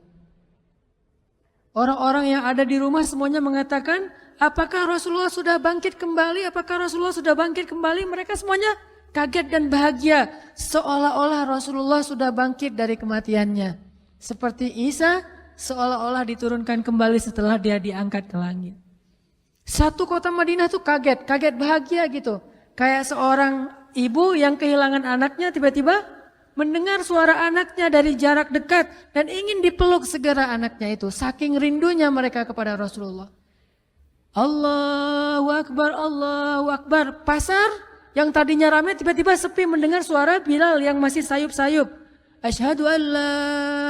Orang-orang yang ada di rumah semuanya mengatakan, apakah Rasulullah sudah bangkit kembali? Apakah Rasulullah sudah bangkit kembali? Mereka semuanya kaget dan bahagia. Seolah-olah Rasulullah sudah bangkit dari kematiannya. Seperti Isa seolah-olah diturunkan kembali setelah dia diangkat ke langit. Satu kota Madinah tuh kaget bahagia gitu. Kayak seorang ibu yang kehilangan anaknya tiba-tiba mendengar suara anaknya dari jarak dekat dan ingin dipeluk segera anaknya itu. Saking rindunya mereka kepada Rasulullah. Allahu Akbar, Allahu Akbar. Pasar yang tadinya ramai tiba-tiba sepi mendengar suara Bilal yang masih sayup-sayup. Asyhadu an la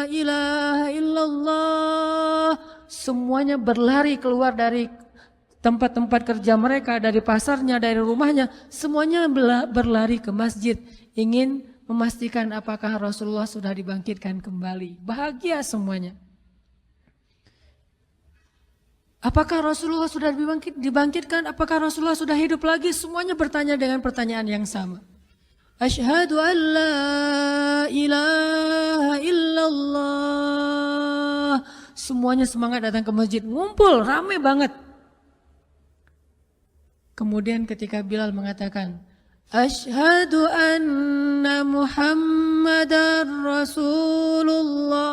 ilaha illallah. Semuanya berlari keluar dari tempat-tempat kerja mereka, dari pasarnya, dari rumahnya. Semuanya berlari ke masjid. Ingin memastikan apakah Rasulullah sudah dibangkitkan kembali. Bahagia semuanya. Apakah Rasulullah sudah dibangkitkan? Apakah Rasulullah sudah hidup lagi? Semuanya bertanya dengan pertanyaan yang sama. Asyhadu an la ilaha illallah. Semuanya semangat datang ke masjid, ngumpul, ramai banget. Kemudian ketika Bilal mengatakan, Asyhadu anna Muhammadar Rasulullah.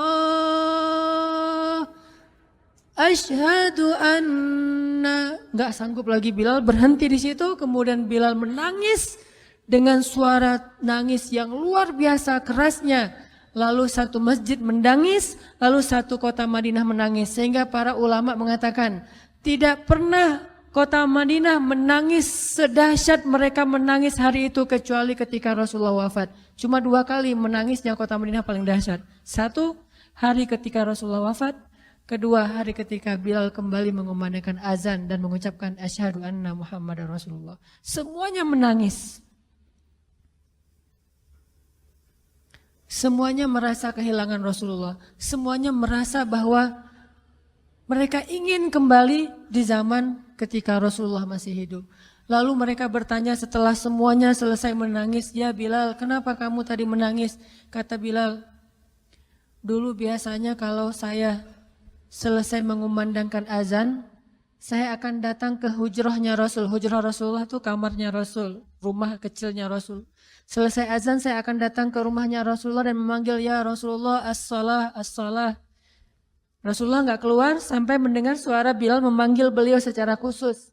Asyhadu anna. Gak sanggup lagi Bilal, berhenti di situ. Kemudian Bilal menangis dengan suara nangis yang luar biasa kerasnya. Lalu satu masjid menangis, lalu satu kota Madinah menangis. Sehingga para ulama mengatakan, tidak pernah kota Madinah menangis sedahsyat mereka menangis hari itu kecuali ketika Rasulullah wafat. Cuma 2 kali menangisnya kota Madinah paling dahsyat. 1 hari ketika Rasulullah wafat. 2 hari ketika Bilal kembali mengumandangkan azan dan mengucapkan asyhadu anna Muhammadar Rasulullah. Semuanya menangis. Semuanya merasa kehilangan Rasulullah. Semuanya merasa bahwa mereka ingin kembali di zaman ketika Rasulullah masih hidup. Lalu mereka bertanya setelah semuanya selesai menangis, "Ya Bilal, kenapa kamu tadi menangis?" Kata Bilal, "Dulu biasanya kalau saya selesai mengumandangkan azan, saya akan datang ke hujrahnya Rasul." Hujrah Rasulullah itu kamarnya Rasul, rumah kecilnya Rasul. Selesai azan saya akan datang ke rumahnya Rasulullah dan memanggil, "Ya Rasulullah, as-salah, as-salah." Rasulullah nggak keluar sampai mendengar suara Bilal memanggil beliau secara khusus.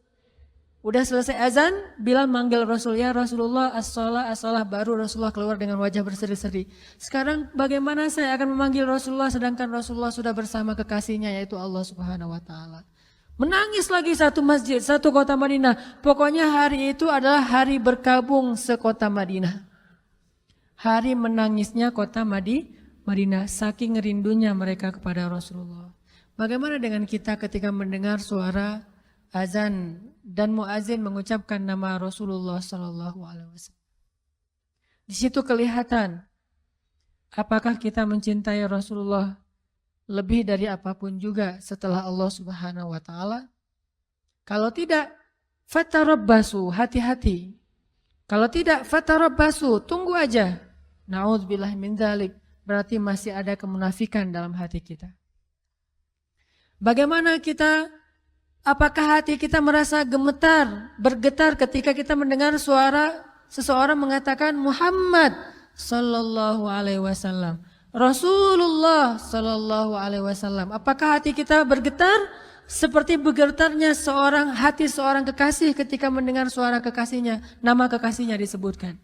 Udah selesai azan, Bilal manggil Rasul, "Ya Rasulullah, as-salah, as-salah." Baru Rasulullah keluar dengan wajah berseri-seri. Sekarang bagaimana saya akan memanggil Rasulullah sedangkan Rasulullah sudah bersama kekasihnya yaitu Allah Subhanahu wa taala. Menangis lagi satu masjid, satu kota Madinah. Pokoknya hari itu adalah hari berkabung sekota Madinah. Hari menangisnya kota Madinah, saking rindunya mereka kepada Rasulullah. Bagaimana dengan kita ketika mendengar suara azan dan muazin mengucapkan nama Rasulullah Sallallahu Alaihi Wasallam? Di situ kelihatan apakah kita mencintai Rasulullah lebih dari apapun juga setelah Allah Subhanahu wa taala? Kalau tidak, fatarabbasu, hati-hati. Kalau tidak, fatarabbasu, tunggu aja. Na'udzubillah min dzalik, berarti masih ada kemunafikan dalam hati kita. Bagaimana kita, apakah hati kita merasa gemetar, bergetar ketika kita mendengar suara seseorang mengatakan Muhammad sallallahu alaihi wasallam, Rasulullah sallallahu alaihi wasallam? Apakah hati kita bergetar seperti bergetarnya hati seorang kekasih ketika mendengar suara kekasihnya, nama kekasihnya disebutkan?